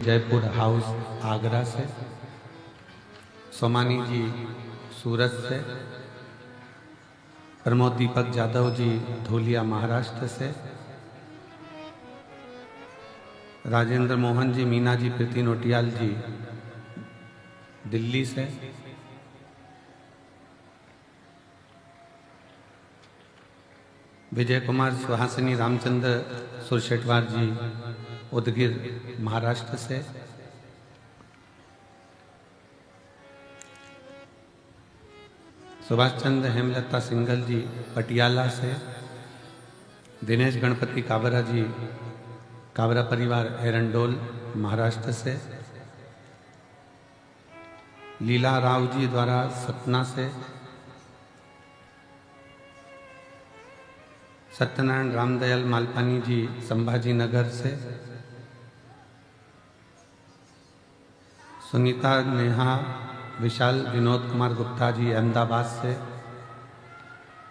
Jaipur house Agra से, सोमानी जी सूरत से, प्रमोद दीपक जादव जी धूलिया महाराष्ट्र से, राजेंद्र मोहन जी, मीना जी, प्रीति नोटियाल जी दिल्ली से, विजय कुमार सुहासिनी रामचंद्र सुरशेटवार जी उदगीर महाराष्ट्र से, सुभाष चंद्र हेमलता सिंगल जी पटियाला से, दिनेश गणपति काबरा जी काबरा परिवार एरंडोल महाराष्ट्र से, लीला राव जी द्वारा सतना से, सत्यनारायण रामदयाल मालपानी जी संभाजी नगर से, सुनीता नेहा विशाल विनोद कुमार गुप्ता जी अहमदाबाद से,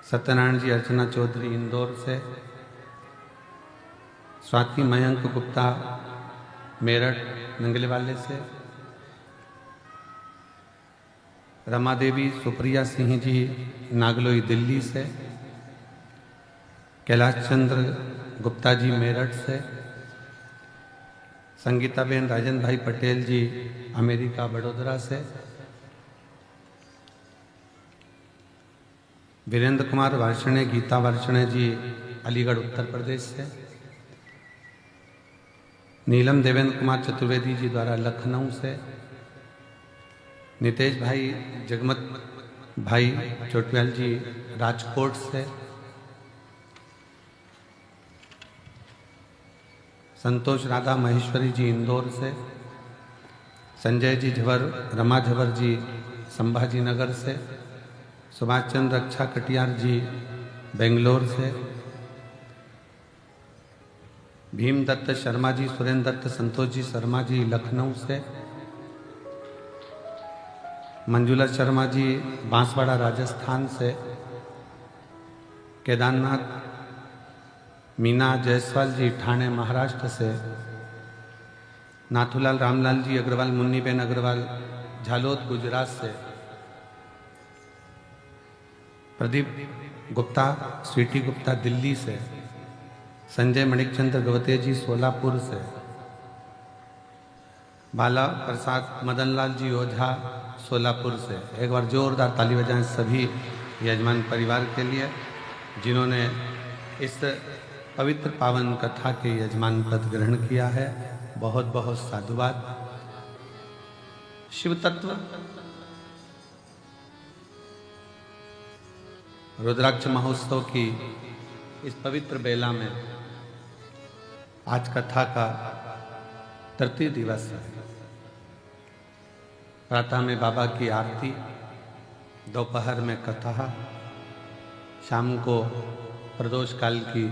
सत्यनारायण जी अर्चना चौधरी इंदौर से, स्वाति मयंक गुप्ता मेरठ नंगलेवाले से, रमा देवी सुप्रिया सिंह जी नागलोई दिल्ली से, कैलाश चंद्र गुप्ता जी मेरठ से, संगीताबेन राजन भाई पटेल जी अमेरिका वडोदरा से, वीरेंद्र कुमार वार्षणे गीता वार्षणे जी अलीगढ़ उत्तर प्रदेश से, नीलम देवेंद्र कुमार चतुर्वेदी जी द्वारा लखनऊ से, नितेश भाई जगमत भाई चोटवाल जी राजकोट से, संतोष राधा महेश्वरी जी इंदौर से, संजय जी झवर रमा झवर जी संभाजी नगर से, सुभाष चंद्र रक्षा कटियार जी बेंगलोर से, भीम दत्त शर्मा जी सुरेंद्र दत्त संतोष जी शर्मा जी लखनऊ से, मंजुला शर्मा जी बांसवाड़ा राजस्थान से, केदारनाथ मीना जायसवाल जी ठाणे महाराष्ट्र से, नाथूलाल रामलाल जी अग्रवाल मुन्नीबेन अग्रवाल झालोद गुजरात से, प्रदीप गुप्ता स्वीटी गुप्ता दिल्ली से, संजय मणिकचंद्र गवते जी सोलापुर से, बाला प्रसाद मदनलाल जी ओझा सोलापुर से। एक बार जोरदार ताली बजाएं सभी यजमान परिवार के लिए जिन्होंने इस पवित्र पावन कथा के यजमान पद ग्रहण किया है। बहुत बहुत साधुवाद। शिव तत्व रुद्राक्ष महोत्सव की इस पवित्र बेला में आज कथा का तृतीय दिवस है। प्रातः में बाबा की आरती, दोपहर में कथा, शाम को प्रदोष काल की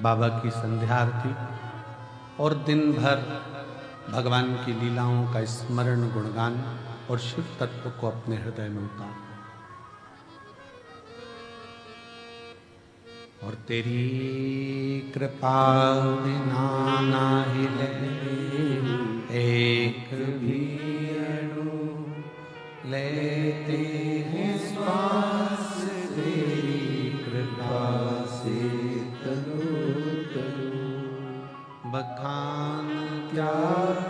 बाबा की संध्या आरती और दिन भर भगवान की लीलाओं का स्मरण गुणगान और शिव तत्व को अपने हृदय में उतार। और तेरी कृपा बिना नाही एक भी अणु लेते हैं श्वास, तेरी कृपा से तनु तनु बखान क्या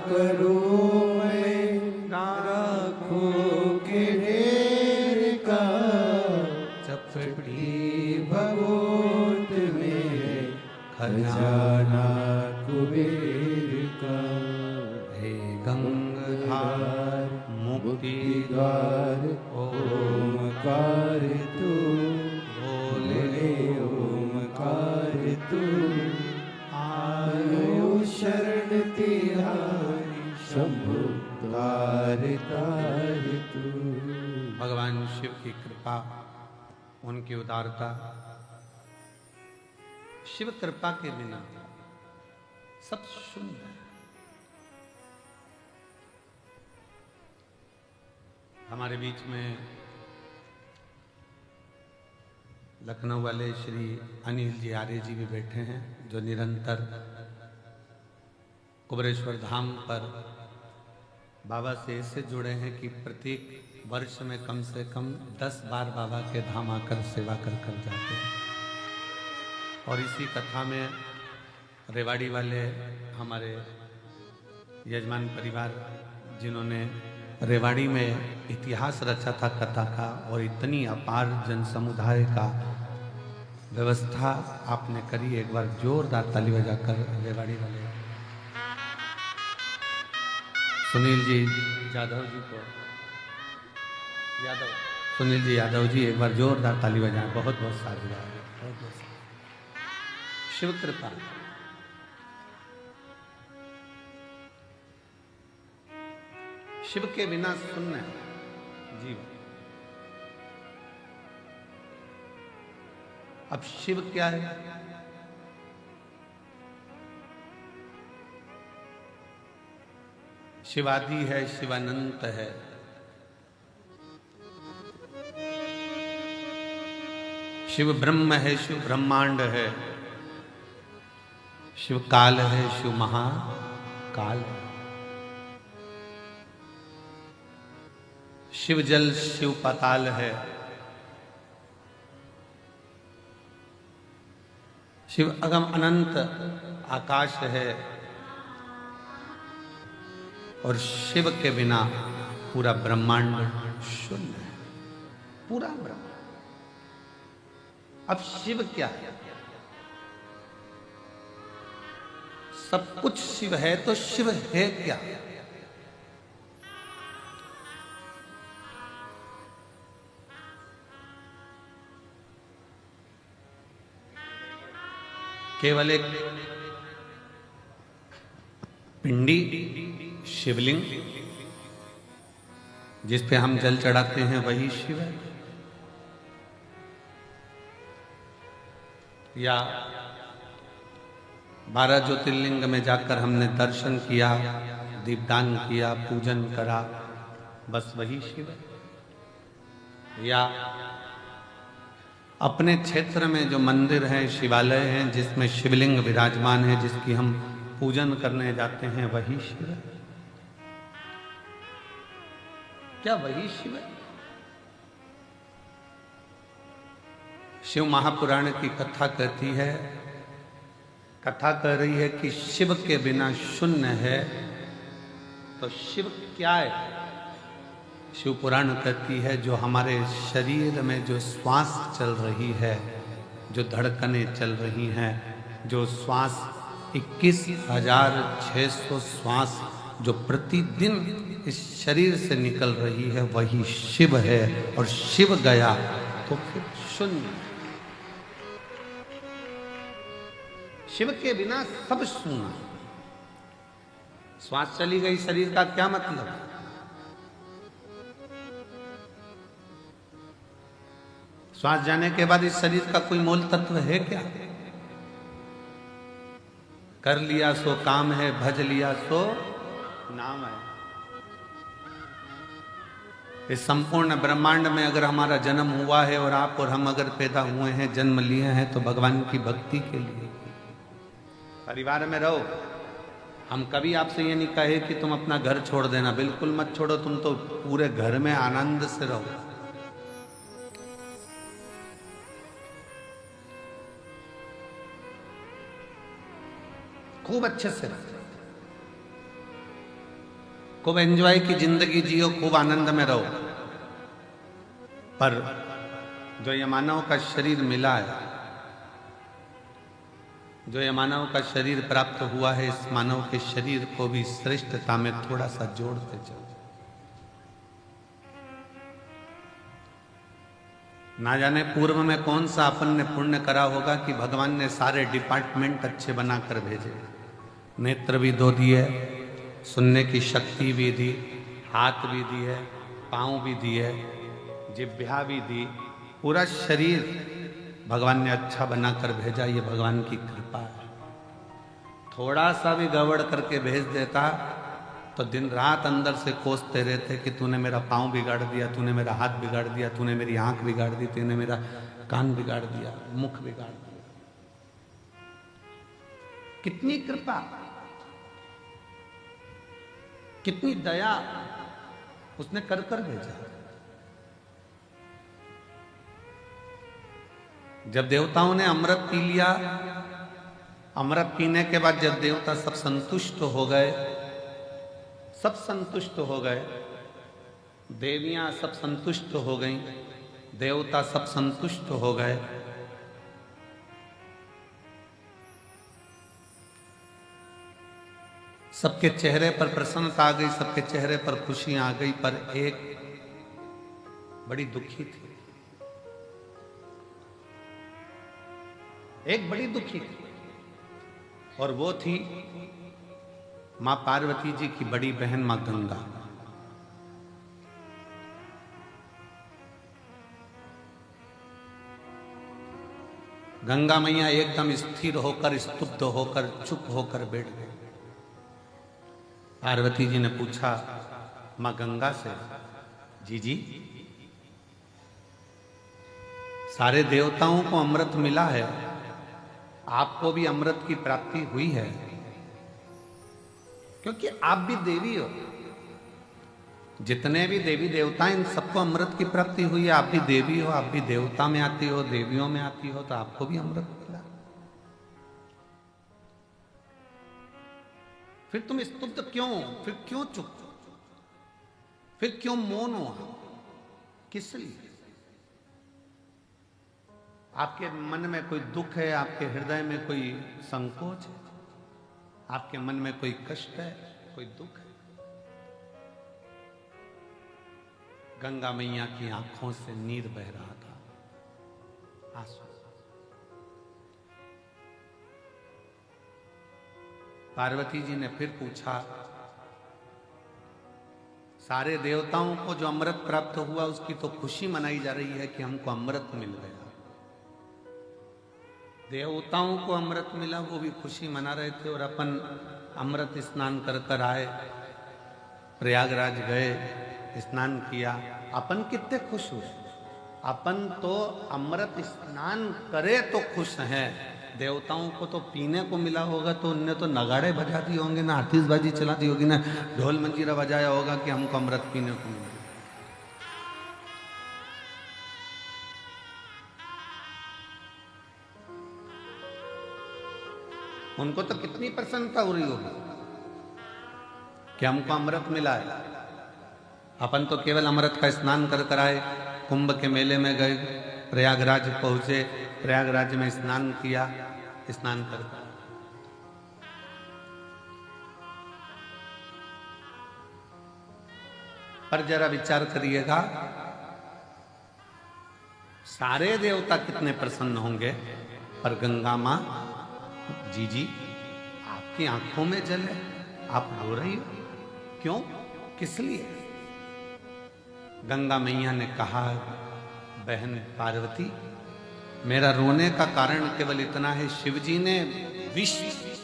करूं मैं, राखों के ढेर का चपटी भगोट में खजाना कुबेर का। हे गंगाधार मुक्ति द्वार ओमकार तू, बोले ओमकार तू, आयो शरण तिहारी शंभु तार तार तू। भगवान शिव की कृपा, उनकी उदारता, शिव कृपा के बिना सब शून्य है। हमारे बीच में लखनऊ वाले श्री अनिल जी आर्य जी भी बैठे हैं, जो निरंतर कुबरेश्वर धाम पर बाबा से ऐसे जुड़े हैं कि प्रत्येक वर्ष में कम से कम 10 बार बाबा के धाम आकर सेवा कर जाते हैं। और इसी कथा में रेवाड़ी वाले हमारे यजमान परिवार, जिन्होंने रेवाड़ी में इतिहास रचा था कथा का, और इतनी अपार जन समुदाय का व्यवस्था आपने करी। एक बार जोरदार ताली बजाकर रेवाड़ी वाले सुनील जी यादव जी को, सुनील जी यादव जी एक बार जोरदार ताली बजाएं। बहुत बहुत साधुवाद, बहुत बहुत शिव कृपा। शिव के बिना शून्य जीवन। अब शिव क्या है? शिवादि है, शिवानंत है। शिव ब्रह्म है, शिव ब्रह्मांड है। शिव काल है, शिव महाकाल है। शिव जल, शिव पाताल है। शिव अगम अनंत आकाश है। और शिव के बिना पूरा ब्रह्मांड शून्य है, पूरा ब्रह्मांड। अब शिव क्या है? सब कुछ शिव है, तो शिव है क्या? केवल एक पिंडी शिवलिंग जिस पे हम जल चढ़ाते हैं वही शिव है? या 12 ज्योतिर्लिंग में जाकर हमने दर्शन किया, दीपदान किया, पूजन करा, बस वही शिव है? या अपने क्षेत्र में जो मंदिर हैं, शिवालय हैं, जिसमें शिवलिंग विराजमान है, जिसकी हम पूजन करने जाते हैं, वही शिव है? क्या वही शिव है? शिव महापुराण की कथा कहती है, कथा कह रही है कि शिव के बिना शून्य है। तो शिव क्या है? शिव पुराण कहती है जो हमारे शरीर में जो श्वास चल रही है, जो धड़कनें चल रही हैं, जो श्वास 21,600 श्वास जो प्रतिदिन इस शरीर से निकल रही है, वही शिव है। और शिव गया तो फिर शून्य। शिव के बिना सब शून्य। श्वास चली गई शरीर का क्या मतलब? श्वास जाने के बाद इस शरीर का कोई मूल तत्व है क्या? कर लिया सो काम है, भज लिया सो नाम है। इस संपूर्ण ब्रह्मांड में अगर हमारा जन्म हुआ है और आप और हम अगर पैदा हुए हैं, जन्म लिए हैं, तो भगवान की भक्ति के लिए। परिवार में रहो। हम कभी आपसे ये नहीं कहे कि तुम अपना घर छोड़ देना, बिल्कुल मत छोड़ो। तुम तो पूरे घर में आनंद से रहो। खूब अच्छे से रहो, खूब एंजॉय की जिंदगी जियो, खूब आनंद में रहो। पर जो ये मानव का शरीर मिला है, जो ये मानव का शरीर प्राप्त हुआ है, इस मानव के शरीर को भी श्रेष्ठता में थोड़ा सा जोड़ते चलो। ना जाने पूर्व में कौन सा अपन ने पुण्य करा होगा कि भगवान ने सारे डिपार्टमेंट अच्छे बनाकर भेजे। नेत्र भी दो दिए, सुनने की शक्ति भी दी, हाथ भी दी है, पाँव भी दिए, जिह्वा भी दी, पूरा शरीर भगवान ने अच्छा बनाकर भेजा। ये भगवान की कृपा है। थोड़ा सा भी गड़बड़ करके भेज देता तो दिन रात अंदर से कोसते रहते कि तूने मेरा पाँव बिगाड़ दिया, तूने मेरा हाथ बिगाड़ दिया, तूने मेरी आंख बिगाड़ दी, तूने मेरा कान बिगाड़ दिया, मुख बिगाड़ दिया। कितनी कृपा! कितनी दया उसने कर कर भेजा। जब देवताओं ने अमृत पी लिया, अमृत पीने के बाद जब देवता सब संतुष्ट हो गए, सब संतुष्ट हो गए, देवियां सब संतुष्ट हो गईं, देवता सब संतुष्ट हो गए, सबके चेहरे पर प्रसन्नता आ गई, सबके चेहरे पर खुशियां आ गई, पर एक बड़ी दुखी थी, एक बड़ी दुखी थी, और वो थी मां पार्वती जी की बड़ी बहन मां गंगा। गंगा मैया एकदम स्थिर होकर, स्तुब्ध होकर, चुप होकर बैठ गई। पार्वती जी ने पूछा मां गंगा से, जी सारे देवताओं को अमृत मिला है, आपको भी अमृत की प्राप्ति हुई है? क्योंकि आप भी देवी हो, जितने भी देवी देवता इन सबको अमृत की प्राप्ति हुई है। आप भी देवी हो, आप भी देवता में आती हो, देवियों में आती हो, तो आपको भी अमृत मिला। फिर तुम स्तुब्ध क्यों? फिर क्यों चुप? फिर क्यों मौन हो? किस लिए? आपके मन में कोई दुख है? आपके हृदय में कोई संकोच है? आपके मन में कोई कष्ट है, कोई दुख है? गंगा मैया की आंखों से नीर बह रहा था, आंसू। पार्वती जी ने फिर पूछा, सारे देवताओं को जो अमृत प्राप्त हुआ उसकी तो खुशी मनाई जा रही है कि हमको अमृत मिल गया। देवताओं को अमृत मिला, वो भी खुशी मना रहे थे, और अपन अमृत स्नान कर कर आए, प्रयागराज गए, स्नान किया, अपन कितने खुश हुए। अपन तो अमृत स्नान करे तो खुश हैं, देवताओं को तो पीने को मिला होगा तो उनने तो नगाड़े बजा दिए होंगे, ना आतिशबाजी चला दी होगी, ना ढोल मंजीरा बजाया होगा कि हमको अमृत पीने को मिला। उनको तो कितनी प्रसन्नता हो रही होगी कि हमको अमृत मिला है। अपन तो केवल अमृत का स्नान कर कर आए, कुंभ के मेले में गए, प्रयागराज पहुंचे, प्रयागराज में स्नान किया, स्नान कर पर जरा विचार करिएगा, सारे देवता कितने प्रसन्न होंगे, पर गंगा मां, जी आपकी आंखों में जल है, आप रो रही हो क्यों? किस लिए? गंगा मैया ने कहा, बहन पार्वती, मेरा रोने का कारण केवल इतना है, शिवजी ने विष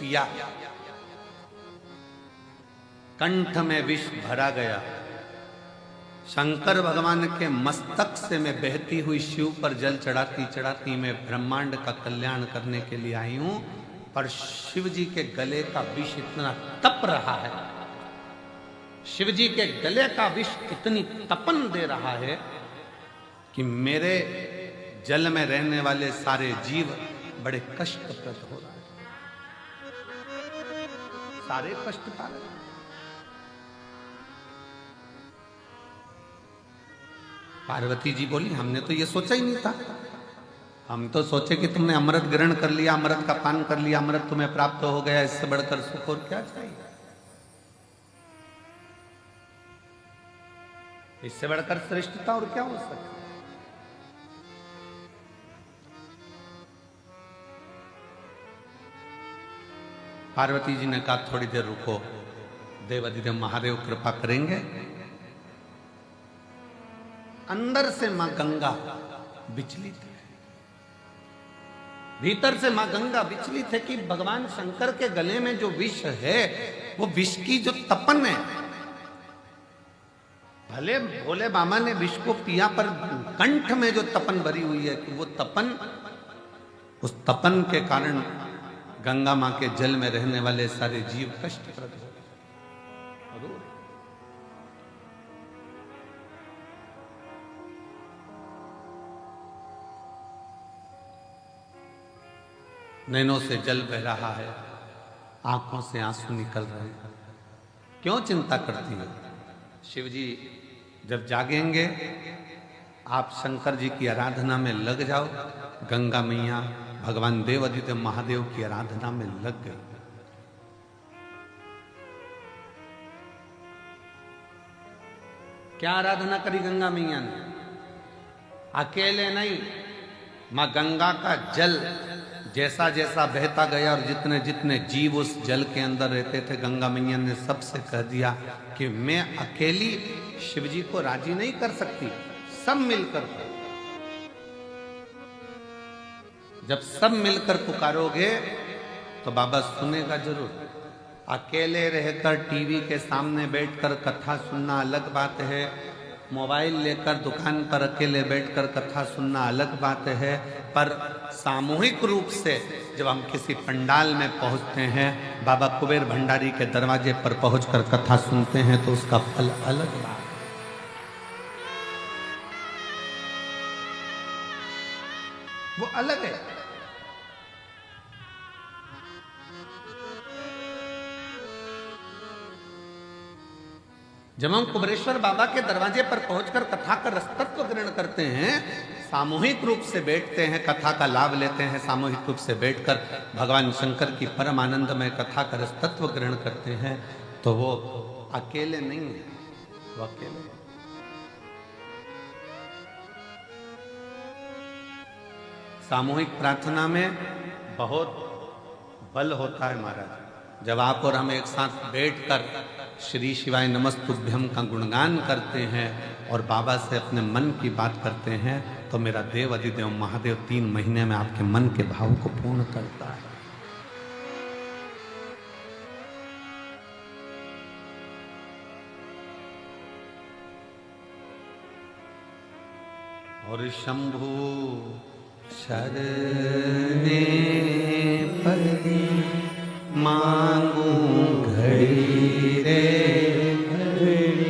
पिया, कंठ में विष भरा गया, शंकर भगवान के मस्तक से मैं बहती हुई शिव पर जल चढ़ाती चढ़ाती मैं ब्रह्मांड का कल्याण करने के लिए आई हूं, पर शिव जी के गले का विष इतना तप रहा है, शिव जी के गले का विष इतनी तपन दे रहा है कि मेरे जल में रहने वाले सारे जीव बड़े कष्टप्रद हो रहे हैं, सारे कष्ट पा रहे हैं। पार्वती जी बोली, हमने तो ये सोचा ही नहीं था, हम तो सोचे कि तुमने अमृत ग्रहण कर लिया, अमृत का पान कर लिया, अमृत तुम्हें प्राप्त हो गया, इससे बढ़कर सुख और क्या चाहिए? इससे बढ़कर श्रेष्ठता और क्या हो सकती है? पार्वती जी ने कहा, थोड़ी देर रुको, देवाधिदेव महादेव कृपा करेंगे। अंदर से मां गंगा विचलित है, भीतर से मां गंगा विचलित है कि भगवान शंकर के गले में जो विष है, वो विष की जो तपन है, भले भोले बाबा ने विष को पिया, पर कंठ में जो तपन भरी हुई है, कि वो तपन, उस तपन के कारण गंगा मां के जल में रहने वाले सारे जीव कष्टप्रद हो। नैनों से जल बह रहा है, आंखों से आंसू निकल रहे हैं। क्यों चिंता करती हो? शिव जी जब जागेंगे आप शंकर जी की आराधना में लग जाओ। गंगा मैया भगवान देवादिदेव महादेव की आराधना में लग गई। क्या आराधना करी गंगा मैया ने? अकेले नहीं, मां गंगा का जल जैसा जैसा बहता गया और जितने जितने जीव उस जल के अंदर रहते थे, गंगा मैया ने सबसे कह दिया कि मैं अकेली शिव जी को राजी नहीं कर सकती, सब मिलकर। जब सब मिलकर पुकारोगे तो बाबा सुनेगा जरूर। अकेले रहकर टीवी के सामने बैठकर कथा सुनना अलग बात है, मोबाइल लेकर दुकान पर अकेले बैठकर कथा सुनना अलग बात है, पर सामूहिक रूप से जब हम किसी पंडाल में पहुंचते हैं, बाबा कुबेर भंडारी के दरवाजे पर पहुंचकर कथा सुनते हैं, तो उसका फल अलग बात है। वो अलग है। जब हम कुबेरेश्वर बाबा के दरवाजे पर पहुंचकर कथा का रसतत्व ग्रहण करते हैं, सामूहिक रूप से बैठते हैं, कथा का लाभ लेते हैं, सामूहिक रूप से बैठकर भगवान शंकर की परम आनंदमय कथा का रसतत्व ग्रहण करते हैं, तो वो अकेले नहीं है, वो अकेले। सामूहिक प्रार्थना में बहुत बल होता है महाराज। जब आप और हम एक साथ बैठकर श्री शिवाय नमस्तुभ्यम का गुणगान करते हैं और बाबा से अपने मन की बात करते हैं, तो मेरा देव अधिदेव महादेव 3 महीने में आपके मन के भाव को पूर्ण करता है। और शंभु शरणे पति मांगू घड़ी रे घड़ी,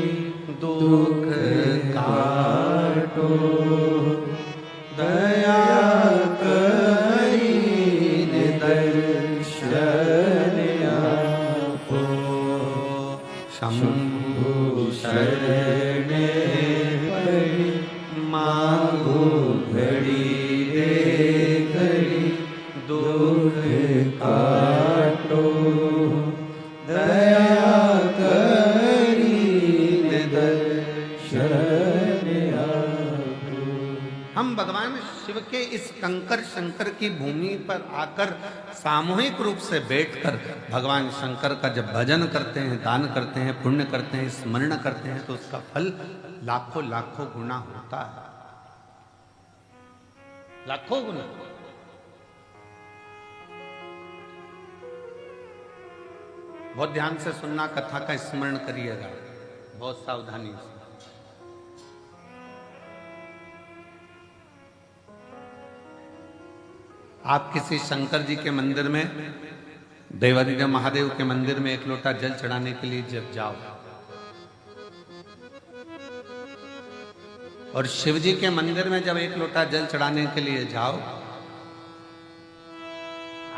दुख काटो दया करी दर्शन आपो। शंभु शरणे पड़ी मांगू घड़ी रे घड़ी, दुख काटो दया करी दर्शन आपो। हम भगवान शिव के इस कंकर शंकर की भूमि पर आकर सामूहिक रूप से बैठकर भगवान शंकर का जब भजन करते हैं, दान करते हैं, पुण्य करते हैं, स्मरण करते हैं, तो उसका फल लाखों लाखों गुना होता है, लाखों गुना। बहुत ध्यान से सुनना, कथा का स्मरण करिएगा बहुत सावधानी से। आप किसी शंकर जी के मंदिर में, देवादिदेव महादेव के मंदिर में एक लोटा जल चढ़ाने के लिए जब जाओ, और शिव जी के मंदिर में जब एक लोटा जल चढ़ाने के लिए जाओ,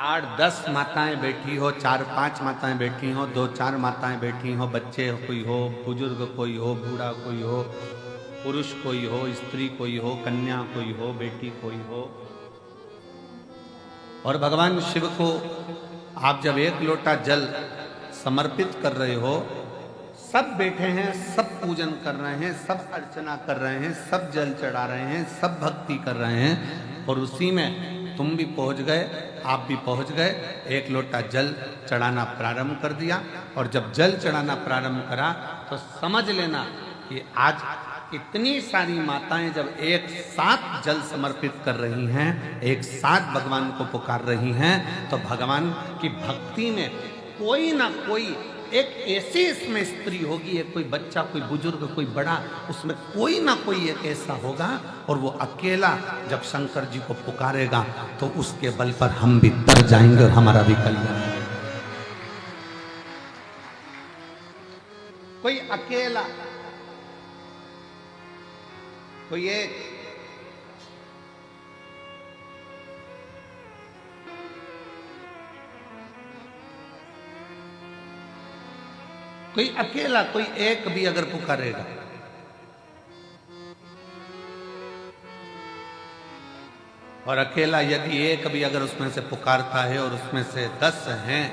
8-10 माताएं बैठी हो, 4-5 माताएं बैठी हो, 2-4 माताएं बैठी हो, बच्चे कोई हो, बुजुर्ग कोई हो, बूढ़ा कोई हो, पुरुष कोई हो, स्त्री कोई हो, कन्या कोई हो, बेटी कोई हो, और भगवान शिव को आप जब एक लोटा जल समर्पित कर रहे हो, सब बैठे हैं, सब पूजन कर रहे हैं, सब अर्चना कर रहे हैं, सब जल चढ़ा रहे हैं, सब भक्ति कर रहे हैं, और उसी में तुम भी पहुंच गए, आप भी पहुंच गए, एक लोटा जल चढ़ाना प्रारंभ कर दिया। और जब जल चढ़ाना प्रारंभ करा तो समझ लेना कि आज इतनी सारी माताएं जब एक साथ जल समर्पित कर रही हैं, एक साथ भगवान को पुकार रही हैं, तो भगवान की भक्ति में कोई ना कोई एक ऐसी इसमें स्त्री होगी, एक कोई बच्चा, कोई बुजुर्ग, कोई बड़ा, उसमें कोई ना कोई एक ऐसा होगा, और वो अकेला जब शंकर जी को पुकारेगा तो उसके बल पर हम भी तर जाएंगे और हमारा भी कल्याण। कोई अकेला, कोई एक, कोई अकेला, कोई एक भी अगर पुकारेगा, और अकेला यदि एक भी अगर उसमें से पुकारता है और उसमें से 10 हैं,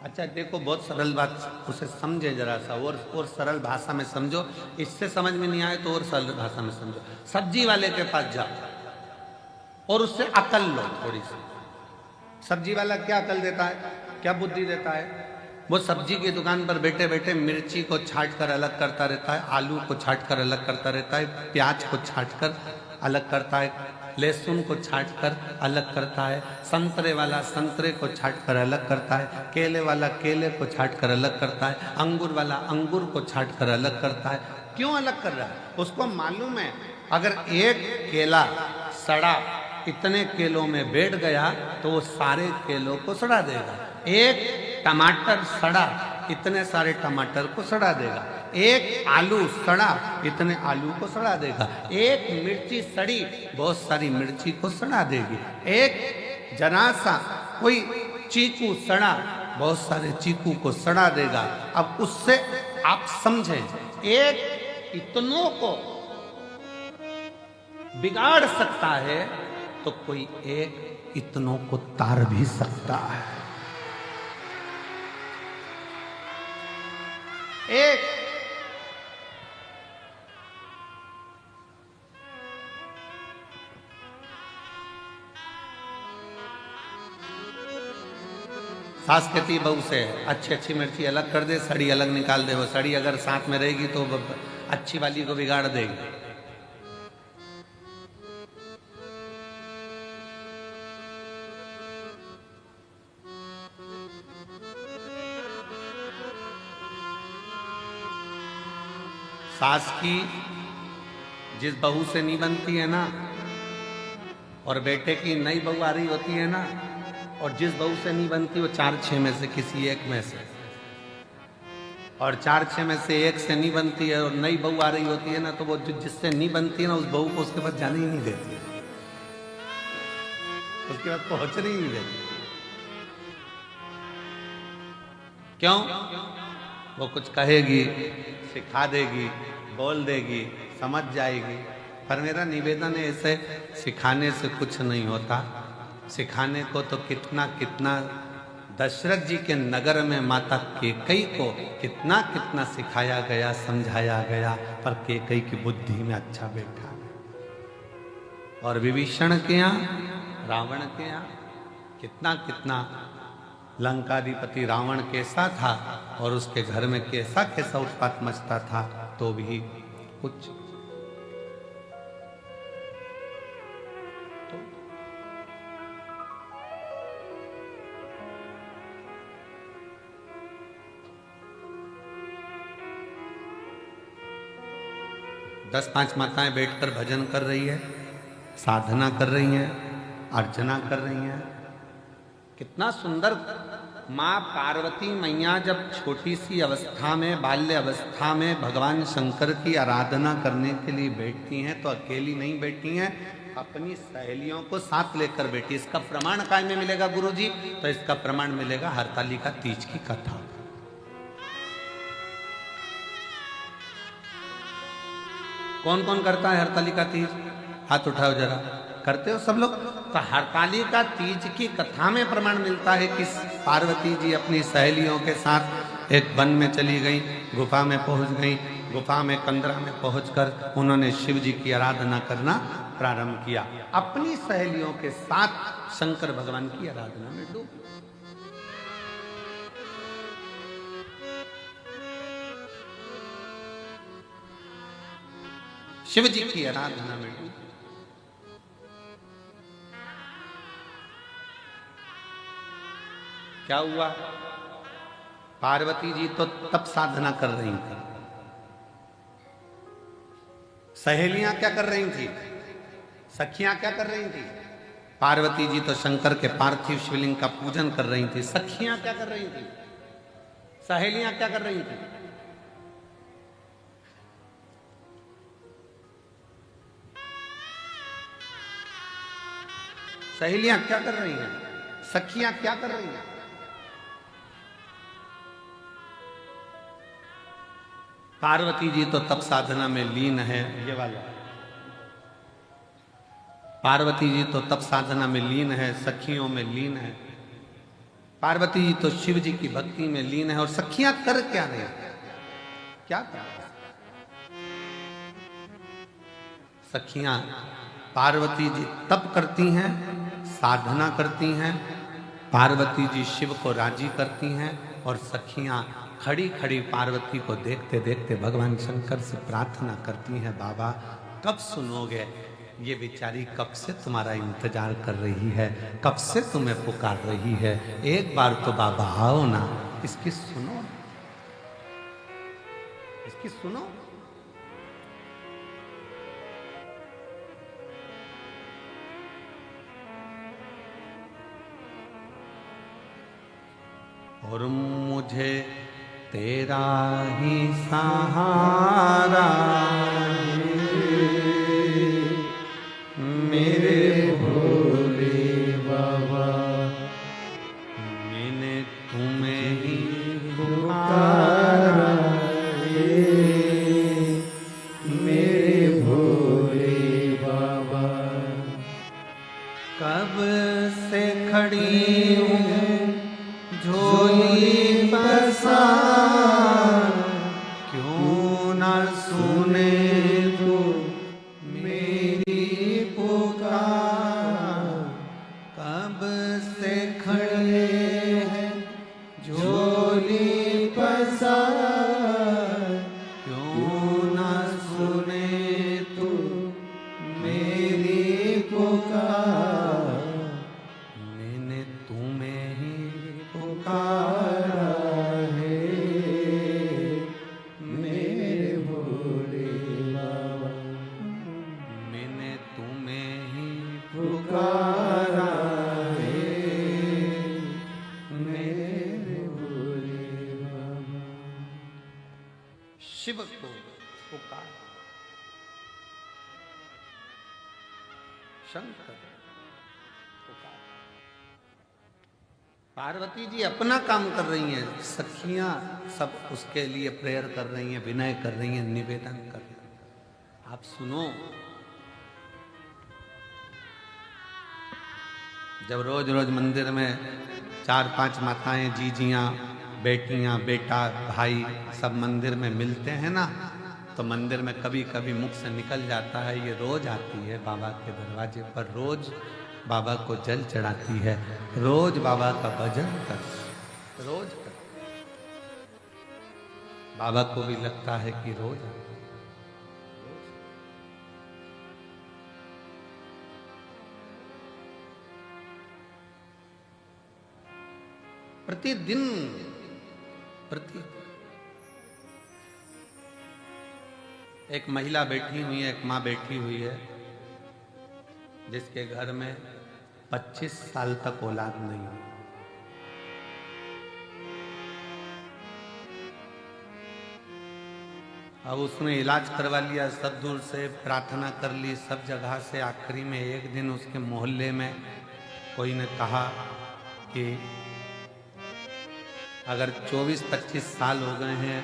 अच्छा देखो बहुत सरल बात, उसे समझे जरा सा, और सरल भाषा में समझो, इससे समझ में नहीं आए तो और सरल भाषा में समझो। सब्जी वाले के पास जाओ और उससे अकल लो थोड़ी सी। सब्जी वाला क्या अकल देता है, क्या बुद्धि देता है? वो सब्जी की दुकान पर बैठे बैठे मिर्ची को छांट कर अलग करता रहता है, आलू को छांट कर अलग करता रहता है, प्याज को छांट कर अलग करता है, लहसुन को छांट कर अलग करता है, संतरे वाला संतरे को छांट कर अलग करता है, केले वाला केले को छांट कर अलग करता है, अंगूर वाला अंगूर को छांट कर अलग करता है। क्यों अलग कर रहा है? उसको मालूम है अगर एक केला सड़ा इतने केलों में बैठ गया तो वो सारे केलों को सड़ा देगा। एक टमाटर सड़ा इतने सारे टमाटर को सड़ा देगा। एक आलू सड़ा इतने आलू को सड़ा देगा। एक मिर्ची सड़ी बहुत सारी मिर्ची को सड़ा देगी। एक जरा सा कोई चीकू सड़ा बहुत सारे चीकू को सड़ा देगा। अब उससे आप समझें, एक इतनों को बिगाड़ सकता है तो कोई एक इतनों को तार भी सकता है। एक सास कहती बहू से अच्छी अच्छी मिर्ची अलग कर दे, सड़ी अलग निकाल दे। वो सड़ी अगर साथ में रहेगी तो अच्छी वाली को बिगाड़ देगी। सास की जिस बहू से नहीं बनती है ना, और बेटे की नई बहू आ रही होती है ना, और जिस बहू से नहीं बनती वो 4-6 में से किसी एक में से, और 4-6 में से एक से नहीं बनती है और नई बहू आ रही होती है ना, तो वो जिससे नहीं बनती है ना उस बहू को उसके पास जाने ही नहीं देती, उसके बाद पहुंचने ही नहीं देती। क्यों? वो कुछ कहेगी, सिखा देगी, बोल देगी, समझ जाएगी। पर मेरा निवेदन है, ऐसे सिखाने से कुछ नहीं होता। सिखाने को तो कितना कितना दशरथ जी के नगर में माता कैकेयी को कितना कितना सिखाया गया, समझाया गया, पर कैकेयी की बुद्धि में अच्छा बैठा। और विभीषण के यहाँ, रावण के यहाँ कितना कितना लंकाधिपति रावण कैसा था और उसके घर में कैसा कैसा उत्पात मचता था, तो भी कुछ तो दस 5 माताएं बैठकर भजन कर रही है, साधना कर रही हैं, अर्चना कर रही हैं। कितना सुंदर। माँ पार्वती मैया जब छोटी सी अवस्था में, बाल्य अवस्था में भगवान शंकर की आराधना करने के लिए बैठती हैं तो अकेली नहीं बैठी हैं, अपनी सहेलियों को साथ लेकर बैठी। इसका प्रमाण काय में मिलेगा गुरुजी? तो इसका प्रमाण मिलेगा हरतालिका तीज की कथा। कौन कौन करता है हरतालिका तीज? हाथ उठाओ जरा। करते हो सब लोग? तो हरतालिका तीज की कथा में प्रमाण मिलता है कि पार्वती जी अपनी सहेलियों के साथ एक वन में चली गई, गुफा में पहुंच गई। गुफा में कंदरा में पहुंचकर उन्होंने शिव जी की आराधना करना प्रारंभ किया। अपनी सहेलियों के साथ शंकर भगवान की आराधना में डूब। शिव जी की आराधना में डूब। क्या हुआ? पार्वती जी तो तब साधना कर रही थी। सहेलियां क्या कर रही थी? सखियां क्या कर रही थी? पार्वती जी तो शंकर के पार्थिव शिवलिंग का पूजन कर रही थी। सखियां क्या कर रही थी? सहेलियां क्या कर रही थी? सहेलियां क्या कर रही हैं? सखियां क्या कर रही हैं? पार्वती जी तो तप साधना में लीन है, ये वाला। पार्वती जी तो तप साधना में लीन है, सखियों में लीन है। पार्वती जी तो शिव जी की भक्ति में लीन है। और सखियां कर क्या रही, क्या कर सखियां? पार्वती जी तप करती हैं, साधना करती हैं, पार्वती जी शिव को राजी करती हैं, और सखियां खड़ी खड़ी पार्वती को देखते देखते भगवान शंकर से प्रार्थना करती हैं, बाबा कब सुनोगे? ये बेचारी कब से तुम्हारा इंतजार कर रही है, कब से तुम्हें पुकार रही है, एक बार तो बाबा आओ ना, इसकी सुनो, इसकी सुनो। और मुझे तेरा ही सहारा मेरे भोले बाबा, मैंने तुम्हें ही पुकारा मेरे भोले बाबा। कब से खड़ी हूँ झोली पसार, क्यों ना सुने तू मेरी पुकार। कब से खड़े हैं झोली पसार, क्यों ना सुने तू मेरी पुकार। मैंने तुम्हें ही पुकारा है मेरे भोले बाबा, मैंने तुम्हें ही पुकारा है मेरे भोले बाबा। शिव को पुकार, शंकर पुकार। पार्वती जी अपना काम कर रही हैं, सखियां सब उसके लिए प्रेयर कर रही हैं, विनय कर रही हैं, निवेदन कर रही हैं। आप सुनो, जब रोज रोज मंदिर में 4-5 माताएं, जीजियां, बेटियां, बेटा, भाई सब मंदिर में मिलते हैं ना, तो मंदिर में कभी कभी मुख से निकल जाता है, ये रोज आती है बाबा के दरवाजे पर, रोज बाबा को जल चढ़ाती है, रोज बाबा का भजन कर, रोज कर। बाबा को भी लगता है कि रोज प्रतिदिन एक महिला बैठी हुई है, एक माँ बैठी हुई है, जिसके घर में 25 साल तक औलाद नहीं हुई। अब उसने इलाज करवा लिया, सब दूर से प्रार्थना कर ली, सब जगह से। आखिरी में एक दिन उसके मोहल्ले में कोई ने कहा कि अगर 24-25 साल हो गए हैं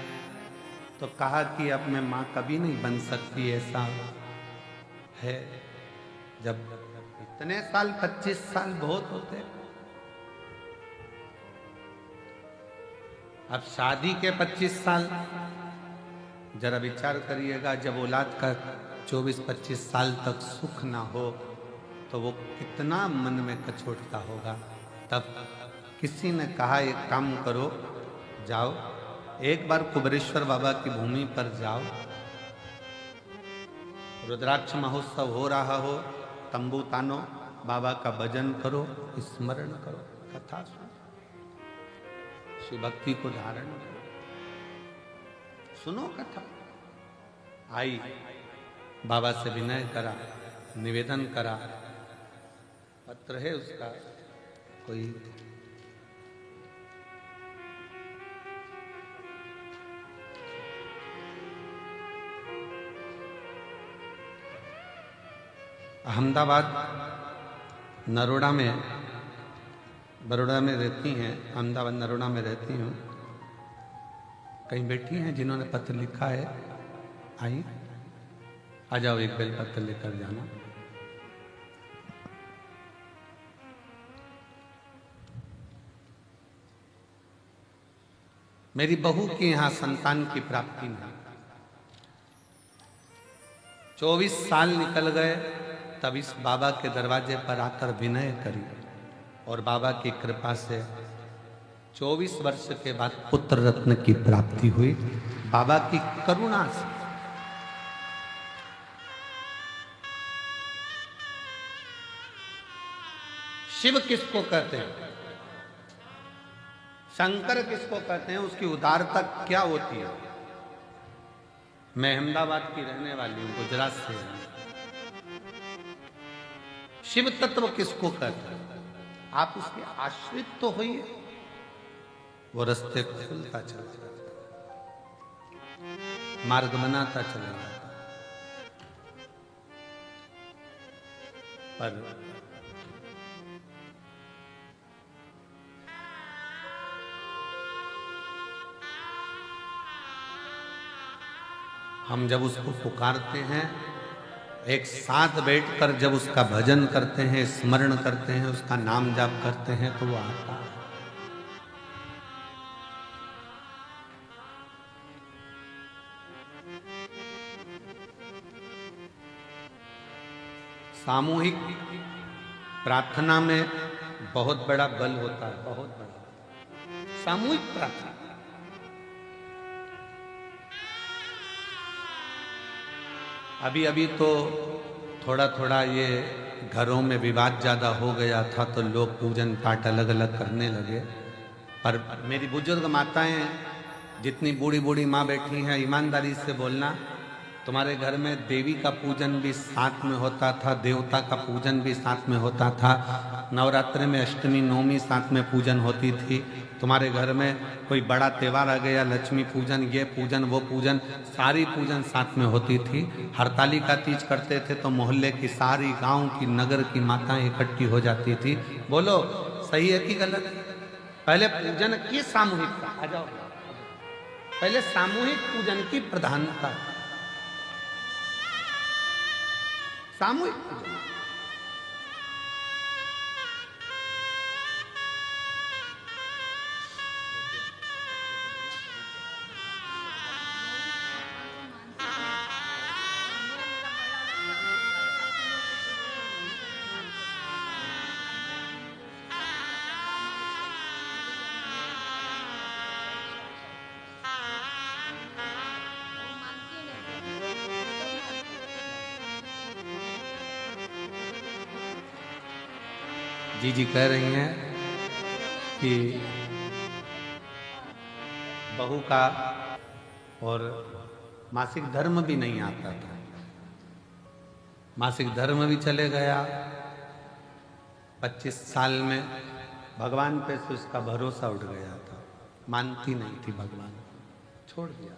तो कहा कि अब मैं माँ कभी नहीं बन सकती, ऐसा है। जब इतने साल, 25 साल बहुत होते। अब शादी के 25 साल, जरा विचार करिएगा, जब औलाद का 24-25 साल तक सुख ना हो तो वो कितना मन में कचोटता होगा। तब किसी ने कहा एक काम करो, जाओ एक बार कुबेरेश्वर बाबा की भूमि पर जाओ, रुद्राक्ष महोत्सव हो रहा हो, तंबू तानो, बाबा का भजन करो, स्मरण करो, कथा सुनो, शिव भक्ति को धारण करो, सुनो कथा। आई, बाबा से विनय करा, निवेदन करा, पत्र है उसका, कोई अहमदाबाद नरोड़ा में, बड़ौदा में रहती हैं, अहमदाबाद नरोड़ा में रहती हूँ। कहीं बैठी हैं जिन्होंने पत्र लिखा है? आइए, आ जाओ, एक बेल पत्र लेकर जाना। मेरी बहू के यहाँ संतान की प्राप्ति नहीं। 24 साल निकल गए, तब इस बाबा के दरवाजे पर आकर विनय करी और बाबा की कृपा से 24 वर्ष के बाद पुत्र रत्न की प्राप्ति हुई, बाबा की करुणा से। शिव किसको कहते हैं? शंकर किसको कहते हैं? उसकी उदारता क्या होती है? मैं अहमदाबाद की रहने वाली हूं, गुजरात से। शिव तत्व किसको कहते हैं? आप उसके आश्रित तो होइए, वो रास्ते खुलता चला जाता, मार्ग बनाता चला जाता। पर हम जब उसको पुकारते हैं, एक साथ बैठकर जब उसका भजन करते हैं, स्मरण करते हैं, उसका नाम जाप करते हैं, तो वो आता है। सामूहिक प्रार्थना में बहुत बड़ा बल होता है, बहुत बड़ा। सामूहिक प्रार्थना, अभी अभी तो थोड़ा थोड़ा ये घरों में विवाद ज़्यादा हो गया था, तो लोग पूजन पाठ अलग अलग करने लगे। पर मेरी बुजुर्ग माताएं, जितनी बूढ़ी बूढ़ी माँ बैठी हैं, ईमानदारी से बोलना, तुम्हारे घर में देवी का पूजन भी साथ में होता था, देवता का पूजन भी साथ में होता था, नवरात्रि में अष्टमी नवमी साथ में पूजन होती थी। तुम्हारे घर में कोई बड़ा त्यौहार आ गया, लक्ष्मी पूजन, ये पूजन, वो पूजन, सारी पूजन साथ में होती थी। हरतालिका तीज करते थे तो मोहल्ले की सारी, गांव की, नगर की माताएं इकट्ठी हो जाती थी। बोलो सही है कि गलत? पहले पूजन की सामूहिकता, आ जाओ, पहले सामूहिक पूजन की प्रधानता, सामूहिक पूजन। जी जी कह रही हैं कि बहू का और मासिक धर्म भी नहीं आता था, मासिक धर्म भी चले गया। 25 साल में भगवान पे से उसका भरोसा उठ गया था, मानती नहीं थी भगवान, छोड़ दिया।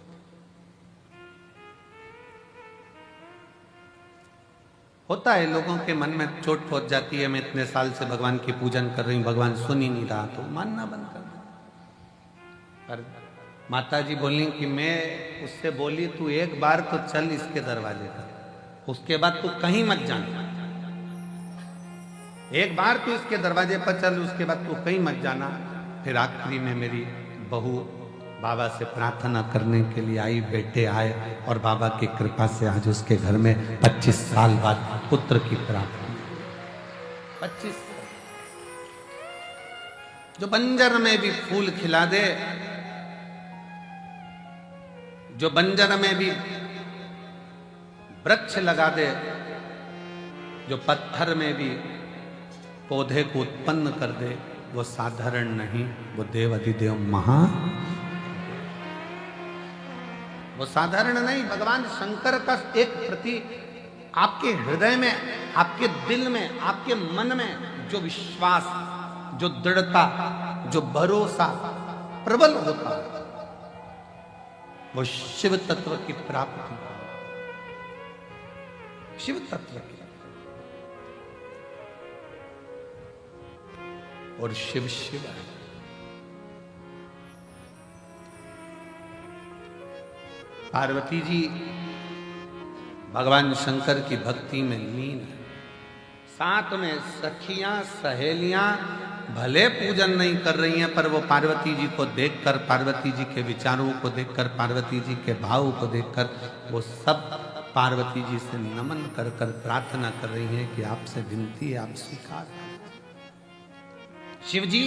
होता है, लोगों के मन में चोट पहुंच जाती है, मैं इतने साल से भगवान की पूजन कर रही हूँ, भगवान सुन ही नहीं रहा, तो मानना बंद कर दो। पर माता जी बोली कि मैं उससे बोली, तू एक बार तो चल इसके दरवाजे पर, उसके बाद तू कहीं मत जाना। एक बार तू इसके दरवाजे पर चल, उसके बाद तू कहीं मत जाना। फिर आखिरी में मेरी बहू बाबा से प्रार्थना करने के लिए आई, बेटे आए, और बाबा की कृपा से आज उसके घर में 25 साल बाद पुत्र की प्राप्ति। 25, जो बंजर में भी फूल खिला दे, जो बंजर में भी वृक्ष लगा दे, जो पत्थर में भी पौधे को उत्पन्न कर दे, वो साधारण नहीं, वो देव अधिदेव महा, वो साधारण नहीं। भगवान शंकर का एक प्रति आपके हृदय में, आपके दिल में, आपके मन में जो विश्वास, जो दृढ़ता, जो भरोसा प्रबल होता है, वो शिव तत्व की प्राप्ति, शिव तत्व की। और शिव शिव है। पार्वती जी भगवान शंकर की भक्ति में लीन है। साथ में सखियां सहेलियां भले पूजन नहीं कर रही हैं, पर वो पार्वती जी को देखकर, पार्वती जी के विचारों को देखकर, पार्वती जी के भाव को देखकर वो सब पार्वती जी से नमन कर कर प्रार्थना कर रही हैं कि आपसे विनती है, आप स्वीकार करें। शिव जी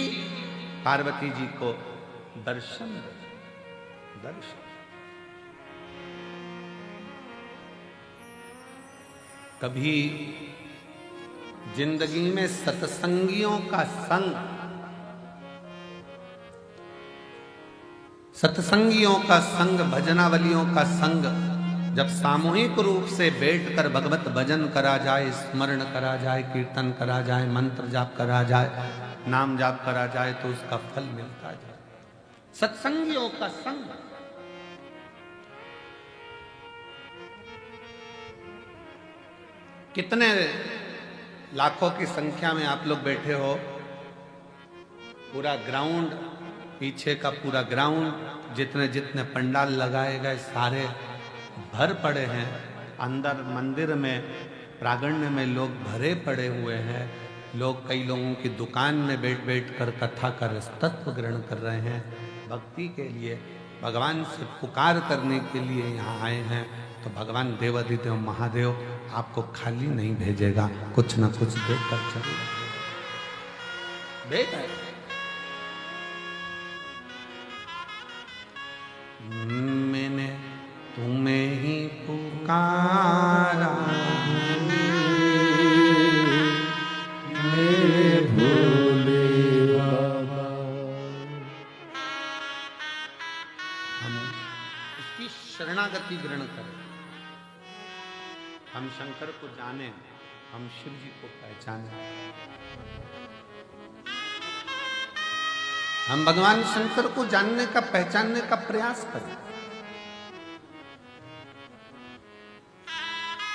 पार्वती जी को दर्शन दर्शन। कभी जिंदगी में सत्संगियों का संग, सत्संगियों का संग, भजनावलियों का संग जब सामूहिक रूप से बैठकर भगवत भजन करा जाए, स्मरण करा जाए, कीर्तन करा जाए, मंत्र जाप करा जाए, नाम जाप करा जाए, तो उसका फल मिलता जाए। सत्संगियों का संग। कितने लाखों की संख्या में आप लोग बैठे हो, पूरा ग्राउंड, पीछे का पूरा ग्राउंड, जितने जितने पंडाल लगाए गए सारे भर पड़े हैं। अंदर मंदिर में, प्रांगण में लोग भरे पड़े हुए हैं। लोग, कई लोगों की दुकान में बैठ बैठ कर कथा का तत्व ग्रहण कर रहे हैं। भक्ति के लिए, भगवान से पुकार करने के लिए यहाँ आए हैं। तो भगवान देवाधिदेव महादेव आपको खाली नहीं भेजेगा, कुछ न कुछ देकर चलेगा। देख मैंने तुम्हें ही पुकारा, मेरे भोले बाबा। हम उसकी शरणागति ग्रहण करें, हम शंकर को जाने, हम शिव जी को पहचाने, हम भगवान शंकर को जानने का, पहचानने का प्रयास करें।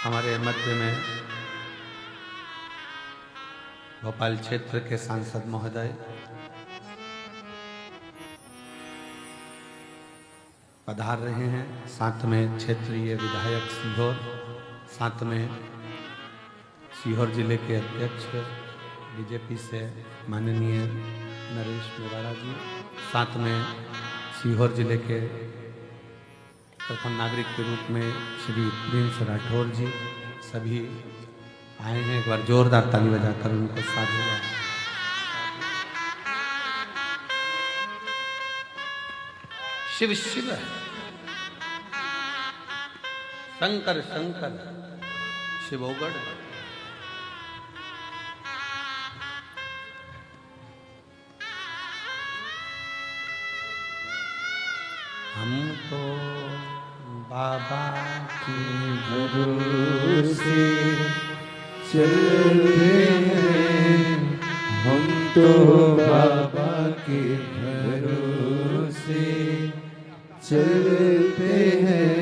हमारे मध्य में भोपाल क्षेत्र के सांसद महोदय पधार रहे हैं, साथ में क्षेत्रीय विधायक सीहोर, साथ में सीहोर जिले के अध्यक्ष बीजेपी से माननीय नरेश मेवाड़ा जी, साथ में सीहोर जिले के प्रथम नागरिक के रूप में श्री प्रिंस राठौर जी, सभी आए हैं। एक बार जोरदार ताली बजाकर उनको साधुवाद। शिव शिव है, शंकर शंकर, शिवोगढ़। हम तो बाबा की भरोसे चलते हैं, हम तो बाबा के भरोसे चलते हैं।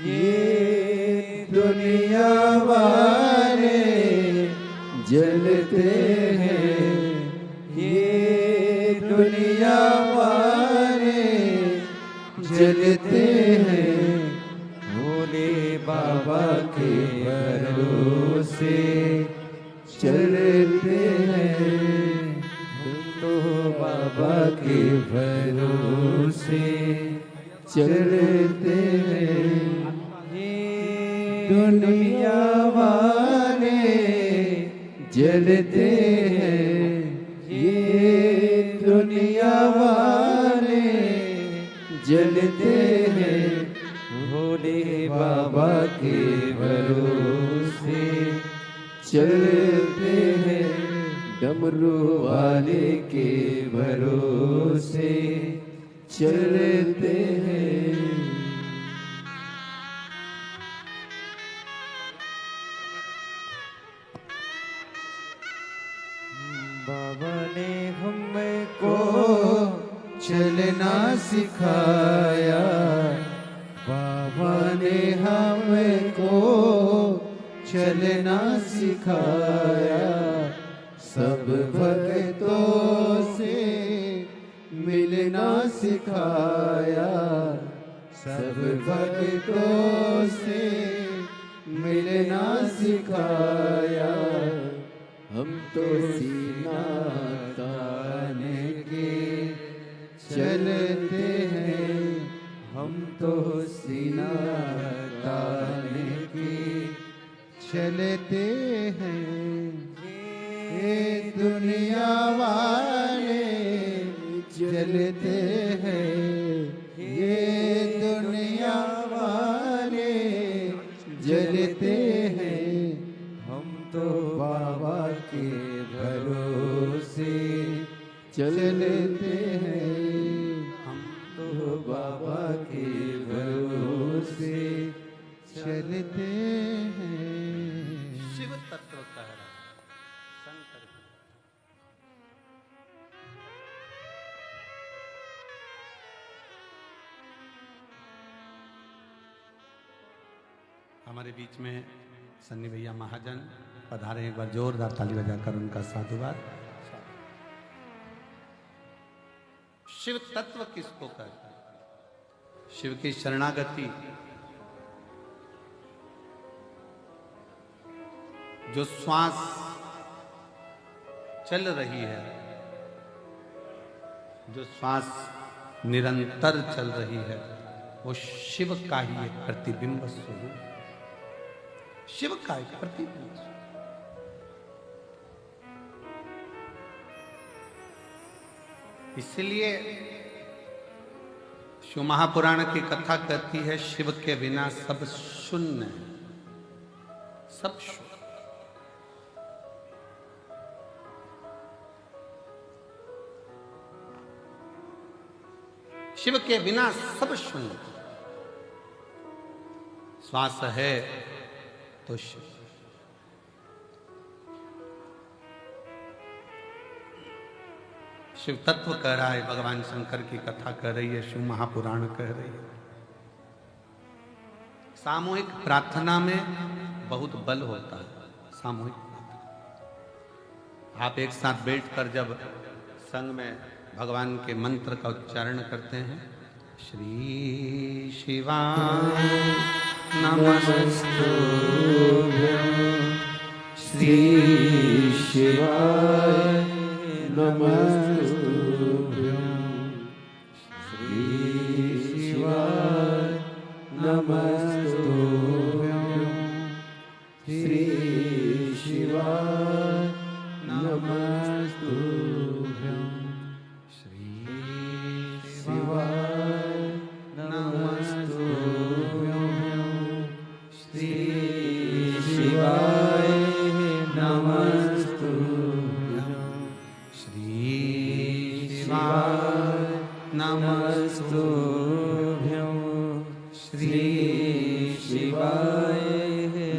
ये दुनिया वाले जलते हैं, ये दुनिया वाले जलते हैं। भोले बाबा के भरोसे चलते हैं, तो बाबा के भरोसे चलते हैं। ये दुनिया वाले जलते हैं, ये दुनिया वाले जलते हैं। भोले बाबा के भरोसे चलते हैं, डमरू वाले के भरोसे चलते हैं। बाबा ने हमको चलना सिखाया, बाबा ने हमको चलना सिखाया। सब भक्तों से मिलना सिखाया, सब भक्तों से मिलना सिखाया, हम तो सीना ताने के चलते हैं, हम तो सीना ताने के चलते हैं। ये दुनिया वाले जलते हैं, ये दुनिया वाले जलते हैं, हम तो बाबा के भरोसे चलते हैं, हम तो बाबा के भरोसे चलते हैं। शिव तत्व कह रहा शंकर। हमारे बीच में सन्नी भैया महाजन पधारे, एक बार जोरदार ताली बजाकर उनका साधुवाद। शिव तत्व किसको कहते हैं? शिव की शरणागति, जो श्वास चल रही है, जो श्वास निरंतर चल रही है, वो शिव का ही एक प्रतिबिंब स्वरूप, शिव का एक प्रतिबिंब। इसलिए शिव महापुराण की कथा कहती है, शिव के बिना सब शून्य है, सब शून्य। शिव के बिना सब शून्य। श्वास है तो शिव। शिव तत्व कह रहा है, भगवान शंकर की कथा कह रही है, शिव महापुराण कह रही है। सामूहिक प्रार्थना में बहुत बल होता है। सामूहिक प्रार्थना, आप एक साथ बैठकर जब संग में भगवान के मंत्र का उच्चारण करते हैं, श्री शिवाय नमस्तुभ्यं, श्री शिवाय नमस्तुभ्यं, श्री शिवाय नमस्तुभ्यं, श्री शिवाय नमस्तुभ्यं, श्री शिवाय नमस्तुभ्यं, श्री शिवाय नमस्तुभ्यं, श्री शिवाय नमस्तुभ्यं, श्री शिवाय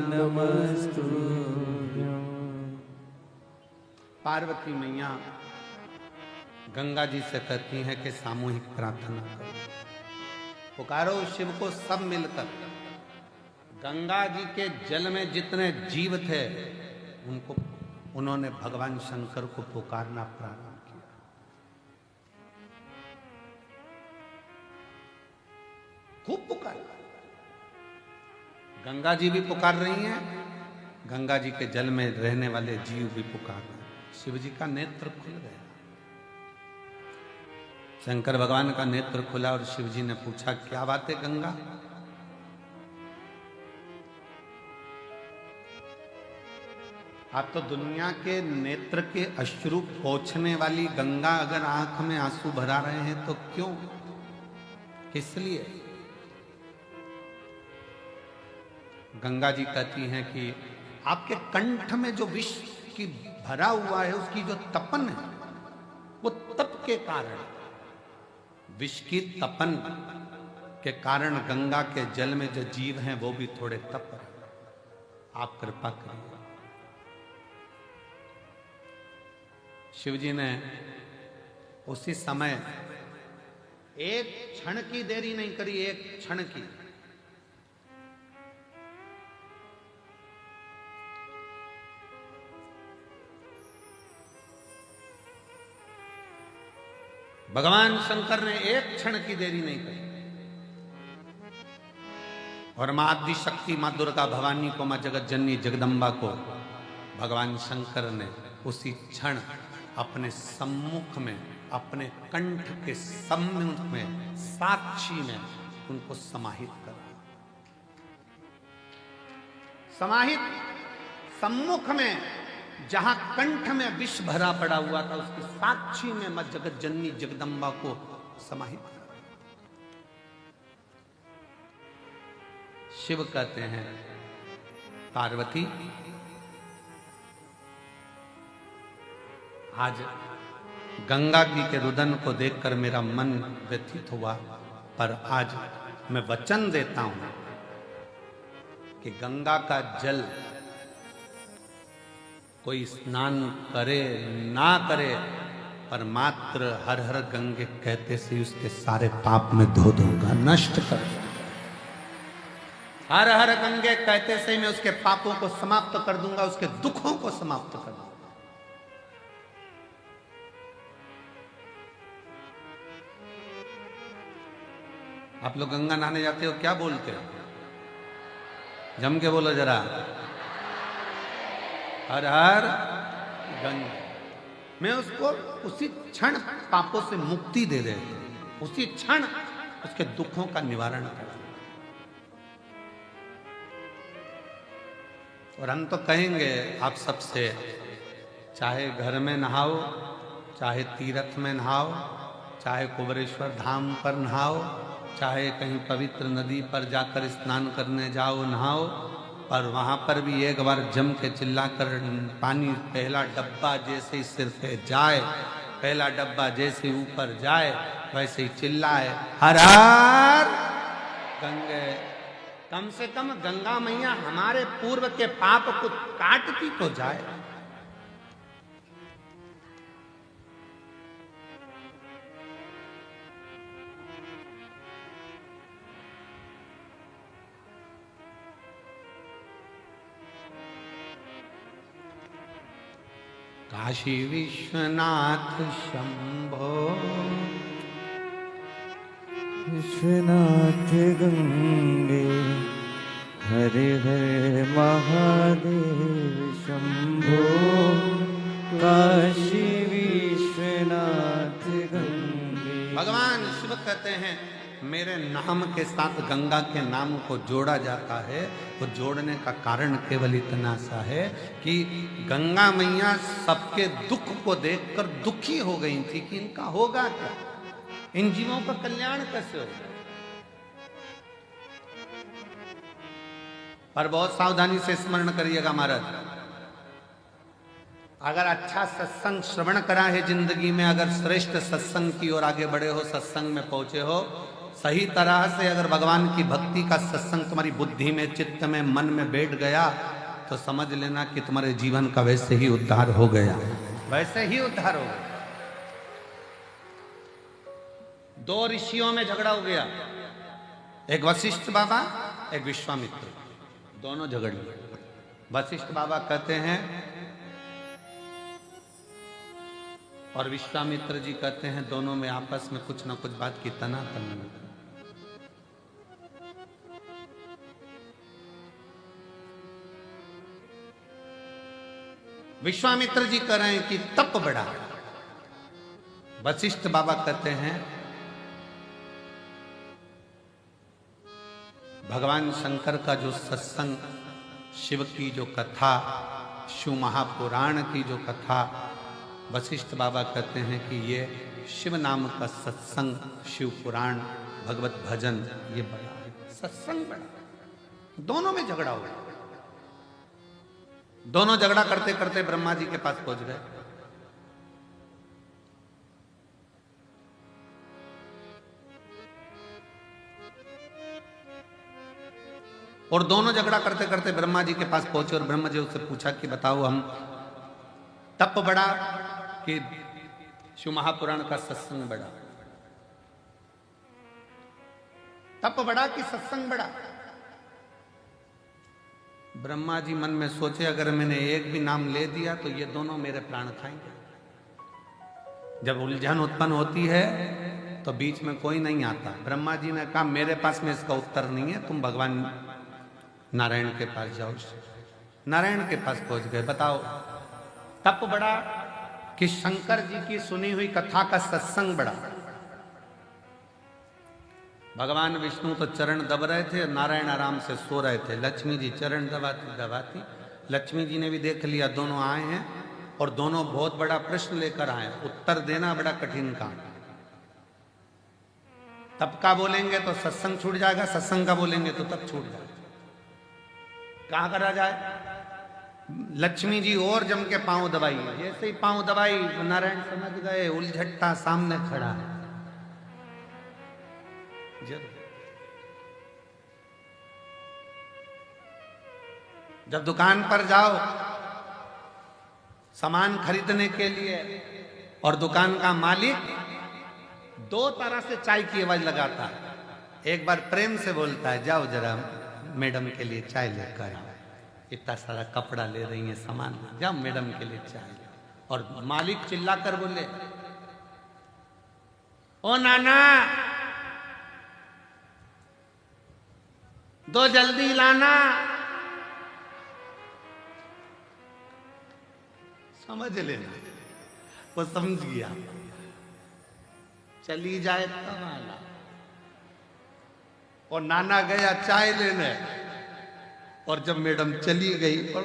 नमस्तुभ्यं। पार्वती मैया गंगा जी से कहती हैं कि सामूहिक प्रार्थना करो, पुकारो शिव को सब मिलकर। गंगा जी के जल में जितने जीव थे, उन्होंने भगवान शंकर को पुकारना प्रारंभ किया। खूब पुकारा। गंगा जी भी पुकार रही हैं, गंगा जी के जल में रहने वाले जीव भी पुकार रहे हैं। शिव जी का नेत्र खुल गया, शंकर भगवान का नेत्र खुला और शिव जी ने पूछा, क्या बात है गंगा? आप तो दुनिया के नेत्र के अश्रु पोंछने वाली गंगा, अगर आंख में आंसू भरा रहे हैं तो क्यों, किस लिए? गंगा जी कहती हैं कि आपके कंठ में जो विष की भरा हुआ है, उसकी जो तपन है, वो तप के कारण, विष की तपन के कारण गंगा के जल में जो जीव हैं वो भी थोड़े तप रहे। आप कृपा करिए। शिव जी ने उसी समय एक क्षण की देरी नहीं करी, एक क्षण की। भगवान शंकर ने एक क्षण की देरी नहीं करी। और माँ आदि शक्ति, माँ दुर्गा भवानी को, माँ जगत जननी जगदम्बा को भगवान शंकर ने उसी क्षण अपने सम्मुख में, अपने कंठ के सम्मुख में, साक्षी में उनको समाहित कर दिया। समाहित सम्मुख में, जहां कंठ में विष भरा पड़ा हुआ था, उसकी साक्षी में मां जगत जननी जगदम्बा को समाहित कर। शिव कहते हैं, पार्वती आज गंगा जी के रुदन को देखकर मेरा मन व्यथित हुआ, पर आज मैं वचन देता हूं कि गंगा का जल कोई स्नान करे ना करे, पर मात्र हर हर गंगे कहते से उसके सारे पाप में धो दूंगा, नष्ट कर दूंगा। हर हर गंगे कहते से मैं उसके पापों को समाप्त कर दूंगा, उसके दुखों को समाप्त कर दूंगा। आप लोग गंगा नहाने जाते हो, क्या बोलते हो? जम के बोलो जरा, हर हर गंगा। मैं उसको उसी क्षण पापों से मुक्ति दे दे, उसी क्षण उसके दुखों का निवारण कर। और हम तो कहेंगे आप सबसे, चाहे घर में नहाओ, चाहे तीर्थ में नहाओ, चाहे कुबेरेश्वर धाम पर नहाओ, चाहे कहीं पवित्र नदी पर जाकर स्नान करने जाओ, नहाओ, पर वहां पर भी एक बार जम के चिल्लाकर पानी पहला डब्बा जैसे ही सिर पे जाए, पहला डब्बा जैसे ऊपर जाए, वैसे ही चिल्लाए, हर हर गंगे। कम से कम गंगा मैया हमारे पूर्व के पाप को काटती तो जाए। काशी विश्वनाथ शंभो, विश्वनाथ गंगे, हरे हरे महादेव शंभो। काशी विश्वनाथ गंगे। भगवान शिव कहते हैं, मेरे नाम के साथ गंगा के नाम को जोड़ा जाता है। वो जोड़ने का कारण केवल इतना सा है कि गंगा मैया सबके दुख को देखकर दुखी हो गई थी कि इनका होगा क्या, इन जीवों का कल्याण कैसे होगा। पर बहुत सावधानी से स्मरण करिएगा महाराज, अगर अच्छा सत्संग श्रवण करा है जिंदगी में, अगर श्रेष्ठ सत्संग की ओर आगे बढ़े हो, सत्संग में पहुंचे हो, सही तरह से अगर भगवान की भक्ति का सत्संग तुम्हारी बुद्धि में, चित्त में, मन में बैठ गया, तो समझ लेना कि तुम्हारे जीवन का वैसे ही उद्धार हो गया, वैसे ही उद्धार हो गया। दो ऋषियों में झगड़ा हो गया, एक वशिष्ठ बाबा, एक विश्वामित्र, दोनों झगड़ लिए। वशिष्ठ बाबा कहते हैं और विश्वामित्र जी कहते हैं, दोनों में आपस में कुछ ना कुछ बात की तनातनी। विश्वामित्र जी कह रहे हैं कि तप बढ़ा, वशिष्ठ बाबा कहते हैं भगवान शंकर का जो सत्संग, शिव की जो कथा, शिव महापुराण की जो कथा, वशिष्ठ बाबा कहते हैं कि ये शिव नाम का सत्संग, शिव पुराण, भगवत भजन, ये बड़ा है, सत्संग बड़ा। दोनों में झगड़ा हुआ, दोनों झगड़ा करते करते ब्रह्मा जी के पास पहुंच गए। और दोनों झगड़ा करते करते ब्रह्मा जी के पास पहुंचे और ब्रह्मा जी उससे पूछा कि बताओ, हम तप बढ़ा कि शिव महापुराण का सत्संग बढ़ा? तप बढ़ा कि सत्संग बढ़ा? ब्रह्मा जी मन में सोचे, अगर मैंने एक भी नाम ले दिया तो ये दोनों मेरे प्राण खाएंगे। जब उलझन उत्पन्न होती है तो बीच में कोई नहीं आता। ब्रह्मा जी ने कहा मेरे पास में इसका उत्तर नहीं है, तुम भगवान नारायण के पास जाओ। नारायण के पास पहुंच गए। बताओ तप बड़ा कि शंकर जी की सुनी हुई कथा का सत्संग बड़ा। भगवान विष्णु तो चरण दब रहे थे, नारायण आराम से सो रहे थे। लक्ष्मी जी चरण दबाती दबाती, लक्ष्मी जी ने भी देख लिया दोनों आए हैं और दोनों बहुत बड़ा प्रश्न लेकर आए, उत्तर देना बड़ा कठिन काम। तप का बोलेंगे तो सत्संग छूट जाएगा, सत्संग का बोलेंगे तो तप छूट जाएगा। कहां करा जाए? लक्ष्मी जी और जम के पांव दबाई। जैसे ही पांव दबाई नारायण समझ गए उलझट्टा सामने खड़ा है। जब दुकान पर जाओ सामान खरीदने के लिए और दुकान का मालिक दो तरह से चाय की आवाज लगाता है। एक बार प्रेम से बोलता है जाओ जरा मैडम के लिए चाय लेकर आओ, इतना सारा कपड़ा ले रही है सामान, जाओ मैडम के लिए चाय। और मालिक चिल्लाकर बोले ओ नाना दो जल्दी लाना। समझ लेना, वो समझ गया। चली जाए तब आना। और नाना गया चाय लेने, और जब मैडम चली गई और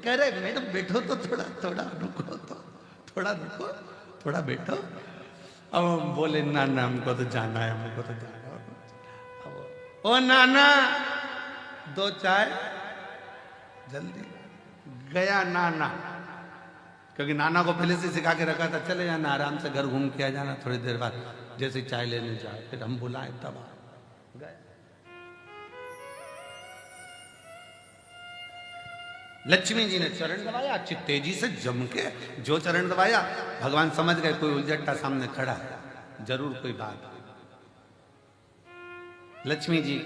कह रहे मैडम बैठो तो थोड़ा रुको, तो थोड़ा रुको, थोड़ा बैठो। अब हम बोले नाना हमको तो जाना है, हमको तो जाना है। ओ नाना दो चाय जल्दी। गया नाना, क्योंकि नाना को पहले से सिखा के रखा था चले जाना आराम से घर घूम के आ जाना, थोड़ी देर बाद जैसे चाय लेने जाए फिर हम बुलाए तब गए। लक्ष्मी जी ने चरण दबाया अच्छी तेजी से जम के। जो चरण दबाया भगवान समझ गए कोई उलझट्टा सामने खड़ा है, जरूर कोई बात। लक्ष्मी जी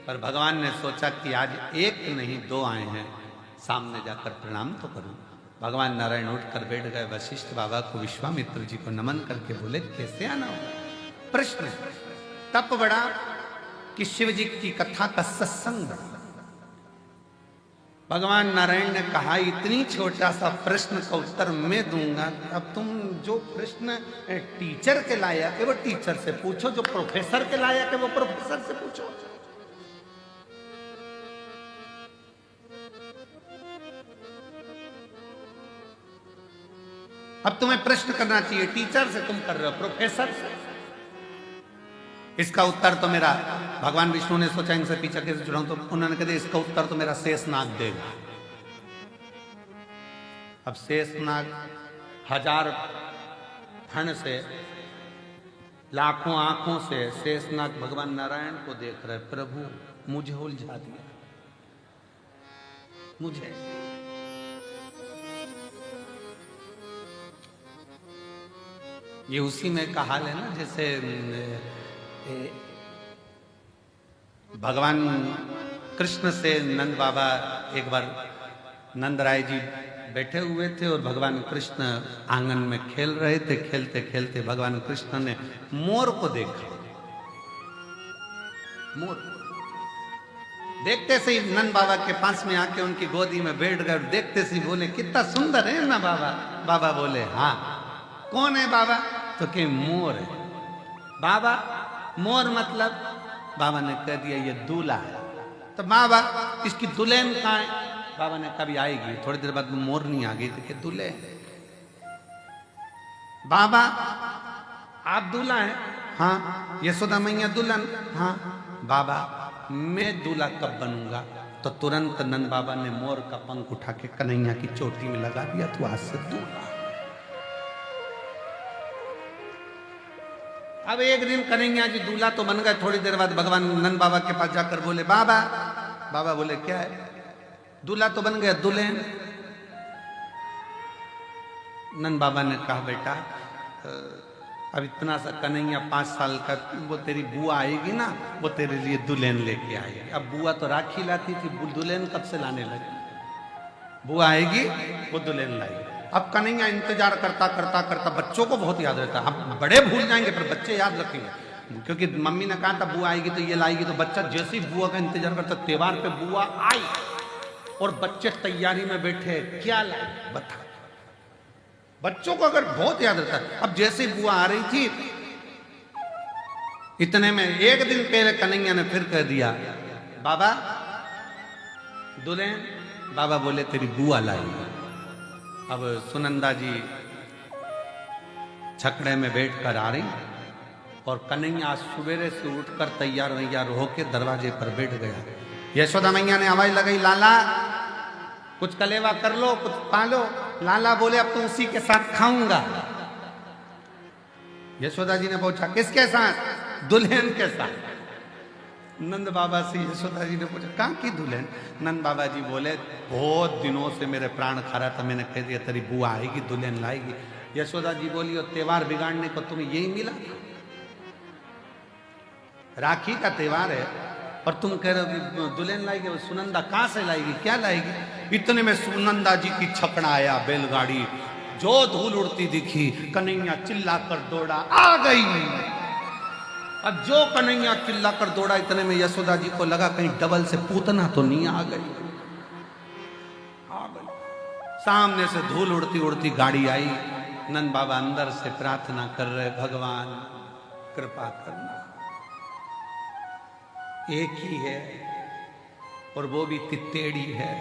पर भगवान ने सोचा कि आज एक नहीं दो आए हैं, सामने जाकर प्रणाम तो करूं। भगवान नारायण उठकर बैठ गए। वशिष्ठ बाबा को विश्वामित्र जी को नमन करके बोले कैसे आना होगा? प्रश्न तप बड़ा कि शिव जी की कथा का सत्संग बड़ा। भगवान नारायण ने कहा इतनी छोटा सा प्रश्न का उत्तर मैं दूंगा, अब तुम जो प्रश्न टीचर के लायक है वो टीचर से पूछो, जो प्रोफेसर के लायक है वो प्रोफेसर से पूछो। अब तुम्हें प्रश्न करना चाहिए टीचर से, तुम कर रहे हो प्रोफेसर से। इसका उत्तर तो मेरा, भगवान विष्णु ने सोचा इनसे पीछे कैसे जुड़ाऊं, तो उन्होंने कहा इसका उत्तर तो मेरा शेषनाग देगा। अब शेषनाग 1000 फण से लाखों आंखों से शेषनाग भगवान नारायण को देख रहे, प्रभु मुझे उलझा दिया, मुझे। ये उसी में का हाल है ना, जैसे भगवान कृष्ण से नंद बाबा, एक बार नंद राय जी बैठे हुए थे और भगवान कृष्ण आंगन में खेल रहे थे। खेलते खेलते भगवान कृष्ण ने मोर को देखा। मोर देखते से ही नंद बाबा के पास में आके उनकी गोदी में बैठ गए। देखते से ही बोले कितना सुंदर है ना बाबा। बाबा बोले हाँ। कौन है बाबा? तो कि मोर है। बाबा मोर मतलब? बाबा ने कह दिया ये दूल्हा है। तो बाबा इसकी दुल्हन कहाँ है? बाबा ने कभी आएगी। थोड़ी देर बाद मोर नहीं आ गई तो कि दूल्हे। बाबा आप दूल्हा हैं? हाँ। यशोदा मैया दुल्हन? हाँ। बाबा मैं दूल्हा कब बनूंगा? तो तुरंत नंद बाबा ने मोर का पंख उठा के कन्हैया की चोटी में लगा दिया। तो आज से दूल्हा। अब एक दिन कन्हैया जी दूल्हा तो बन गए। थोड़ी देर बाद भगवान नंद बाबा के पास जाकर बोले बाबा। बाबा बोले क्या है? दूल्हा तो बन गया, दुल्हन? नंद बाबा ने कहा बेटा अब इतना सा कन्हैया 5 साल का, वो तेरी बुआ आएगी ना, वो तेरे लिए दुल्हन लेके आएगी। अब बुआ तो राखी लाती थी, दुल्हन कब से लाने लगी? बुआ आएगी वो दुल्हन लाएगी। अब कन्हैया इंतजार करता करता करता, बच्चों को बहुत याद रहता है, हम बड़े भूल जाएंगे पर बच्चे याद रखेंगे, क्योंकि मम्मी ने कहा था बुआ आएगी तो ये लाएगी, तो बच्चा जैसे ही बुआ का इंतजार करता, त्योहार पे बुआ आई और बच्चे तैयारी में बैठे, क्या लाए बता। बच्चों को अगर बहुत याद रहता है। अब जैसे ही बुआ आ रही थी, इतने में एक दिन पहले कन्हैया ने फिर कह दिया, बाबा दुल्हन। बाबा बोले तेरी बुआ लाई। अब सुनंदा जी छकड़े में बैठकर आ रही और कन्हैया सवेरे से उठकर तैयार वैयार होके दरवाजे पर बैठ गया। यशोदा मैया ने आवाज लगाई, लाला कुछ कलेवा कर लो, कुछ पालो। लाला बोले अब तो उसी के साथ खाऊंगा। यशोदा जी ने पूछा किसके साथ? दुल्हन के साथ। नंद बाबा से यशोदा जी ने पूछा कहाँ की दुल्हन? नंद बाबा जी बोले बहुत दिनों से मेरे प्राण खा रहा था, मैंने कह दिया तेरी बुआ आएगी, दुल्हन लाएगी। यशोदा जी बोली और त्योहार बिगाड़ने को तुम्हें यही मिला? राखी का त्योहार है और तुम कह रहे हो कि दुल्हन लाएगी। सुनंदा कहाँ से लाएगी, क्या लाएगी? इतने में सुनंदा जी की छकड़ा आया, बैलगाड़ी, जो धूल उड़ती दिखी, कन्हैया चिल्लाकर दौड़ा, आ गई। अब जो कन्हैया चिल्लाकर दौड़ा, इतने में यशोदा जी को लगा कहीं डबल से पूतना तो नहीं आ गई। आ गई। सामने से धूल उड़ती उड़ती गाड़ी आई। नंद बाबा अंदर से प्रार्थना कर रहे, भगवान कृपा करना, एक ही है और वो भी तित्तेड़ी है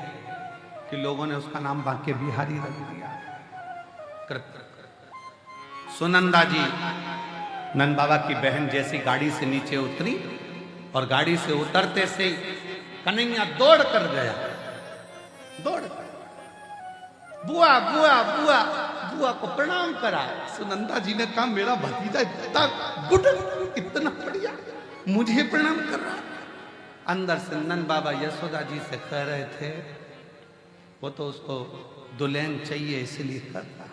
कि लोगों ने उसका नाम बांके बिहारी रख दिया। सुनंदा जी नंद बाबा की बहन जैसी गाड़ी से नीचे उतरी और गाड़ी से उतरते से कन्हैया दौड़ कर गया, दौड़ कर बुआ बुआ बुआ बुआ को प्रणाम करा। सुनंदा जी ने कहा मेरा भतीजा इतना गुड, इतना बढ़िया, मुझे प्रणाम कर रहा। अंदर से नंद बाबा यशोदा जी से कह रहे थे वो तो उसको दुल्हन चाहिए इसलिए कर रहा।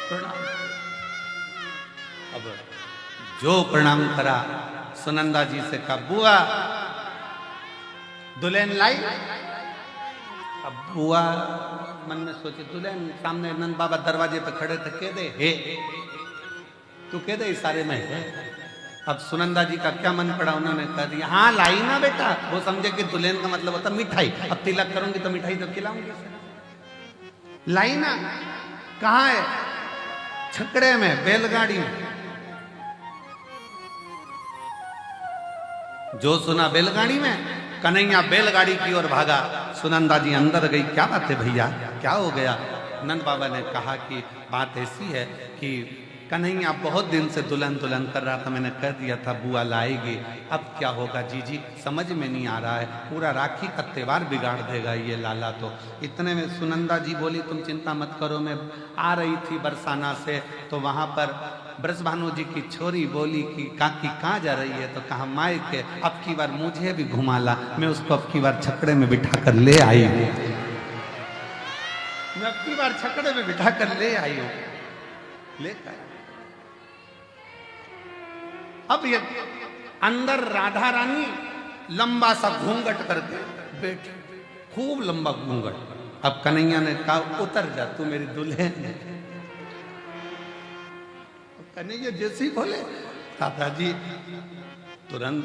प्रणाम। अब जो प्रणाम करा, सुनंदा जी से कहा बुआ दुल्हन लाई। अब बुआ मन में सोचे दुल्हन, सामने नंद बाबा दरवाजे पे खड़े थे, कह दे हे, तू कह दे इशारे में है। अब सुनंदा जी का क्या मन पड़ा, उन्होंने कह दिया हाँ लाई ना बेटा। वो समझे कि दुल्हन का मतलब होता मिठाई, अब तिलक करूंगी तो मिठाई तो खिलाऊंगी। लाई ना? कहाँ है? छकड़े में, बैलगाड़ी में। जो सुना बैलगाड़ी में, कन्हैया बैलगाड़ी की ओर भागा। सुनंदा जी अंदर गई, क्या बात है भैया, क्या हो गया? नंद बाबा ने कहा कि बात ऐसी है कि कन्हैया बहुत दिन से दुल्हन दुल्हन कर रहा था, मैंने कह दिया था बुआ लाएगी, अब क्या होगा जीजी समझ में नहीं आ रहा है, पूरा राखी का त्योहार बिगाड़ देगा ये लाला तो। इतने में सुनंदा जी बोली तुम चिंता मत करो, मैं आ रही थी बरसाना से तो वहाँ पर ब्रजभानु जी की छोरी बोली कि काकी कहाँ जा रही है, तो कहा माई के अब की बार मुझे भी घुमा ला, मैं उसको अब की बार छकड़े में बिठा कर ले आई हूँ, मैं अब की बार छकड़े में बिठा कर ले आई हूँ, लेकर। अब ये अंदर राधा रानी लंबा सा घूंघट करके बैठी, खूब लंबा घूंघट। अब कन्हैया ने कहा उतर जा, तू मेरी दुल्हन है। कन्हैया जैसे ही बोले राधा जी तुरंत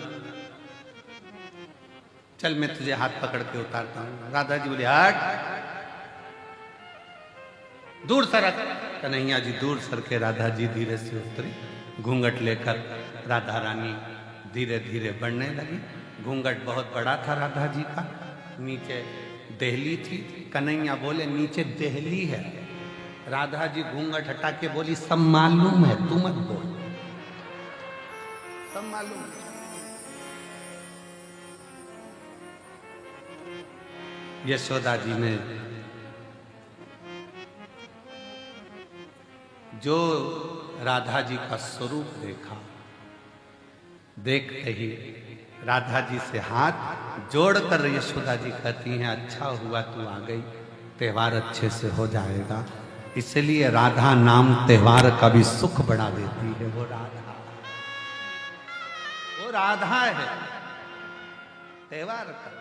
चल मैं तुझे हाथ पकड़ के उतारता हूं। राधा जी बोले हट, दूर सरक। कन्हैया जी दूर सर के राधा जी धीरे से उतरी, घूंघट लेकर राधा रानी धीरे धीरे बढ़ने लगी। घूंघट बहुत बड़ा था राधा जी का, नीचे देहली थी। कन्हैया बोले नीचे देहली है। राधा जी घूंघट हटा के बोली सब मालूम है, तू मत बोल, सब मालूम है। यशोदा जी ने जो राधा जी का स्वरूप देखा, देखते ही राधा जी से हाथ जोड़कर यशोदा जी कहती हैं अच्छा हुआ तू आ गई, त्योहार अच्छे से हो जाएगा। इसलिए राधा नाम त्योहार का भी सुख बढ़ा देती है। वो राधा, वो राधा है त्योहार का।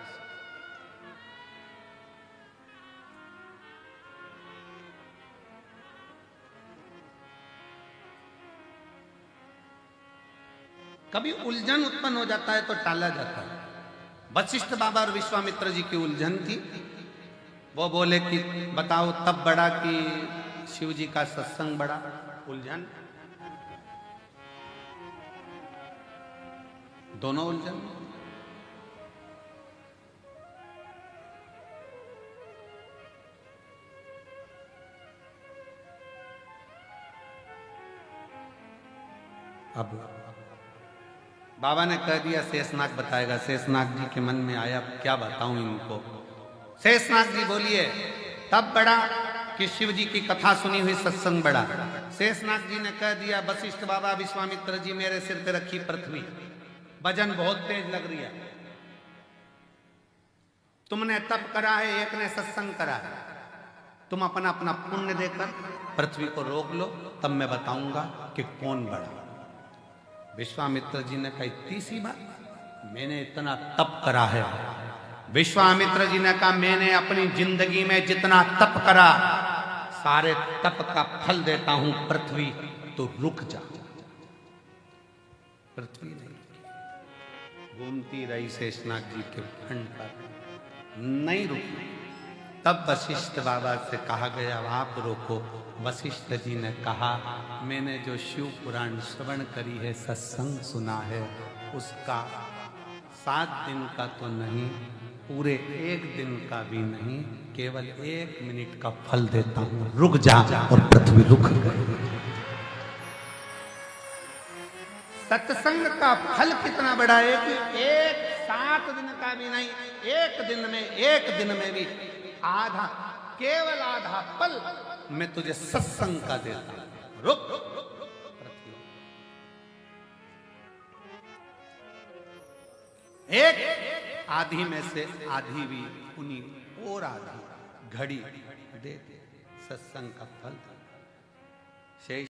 कभी उलझन उत्पन्न हो जाता है तो टाला जाता है। वशिष्ठ बाबा और विश्वामित्र जी की उलझन थी। वो बोले कि बताओ तब बड़ा कि शिव जी का सत्संग बड़ा। उलझन, दोनों उलझन। अब बाबा ने कह दिया शेषनाग बताएगा। शेषनाग जी के मन में आया क्या बताऊं इनको। शेषनाग जी बोलिए तब बड़ा कि शिव जी की कथा सुनी हुई सत्संग बड़ा। शेषनाग जी ने कह दिया वशिष्ठ बाबा विश्वामित्र जी मेरे सिर पे रखी पृथ्वी, वजन बहुत तेज लग रही है। तुमने तप करा है, एक ने सत्संग करा है, तुम अपना अपना पुण्य देकर पृथ्वी को रोक लो, तब मैं बताऊंगा कि कौन बड़ा। विश्वामित्र जी ने कहा इतनी सी बात, मैंने इतना तप करा है। विश्वामित्र जी ने कहा मैंने अपनी जिंदगी में जितना तप करा सारे तप का फल देता हूं पृथ्वी, तो रुक जा। पृथ्वी नहीं घूमती रही शेषनाग जी के खंड पर, नहीं रुकी। तब वशिष्ठ बाबा से कहा गया आप रोको। वशिष्ठ जी ने कहा मैंने जो शिव पुराण श्रवण करी है, सत्संग सुना है, उसका 7 दिन का तो नहीं, पूरे 1 दिन का भी नहीं, केवल 1 मिनट का फल देता हूं, रुक जा। और पृथ्वी रुक गई। सत्संग का फल कितना बड़ा है कि 7 दिन का भी नहीं, 1 दिन में भी आधा, केवल आधा पल मैं तुझे सत्संग का देता हूं, रुक। एक आधी में से आधी भी उन्हीं और आधी घड़ी दे सत्संग का फल। शेष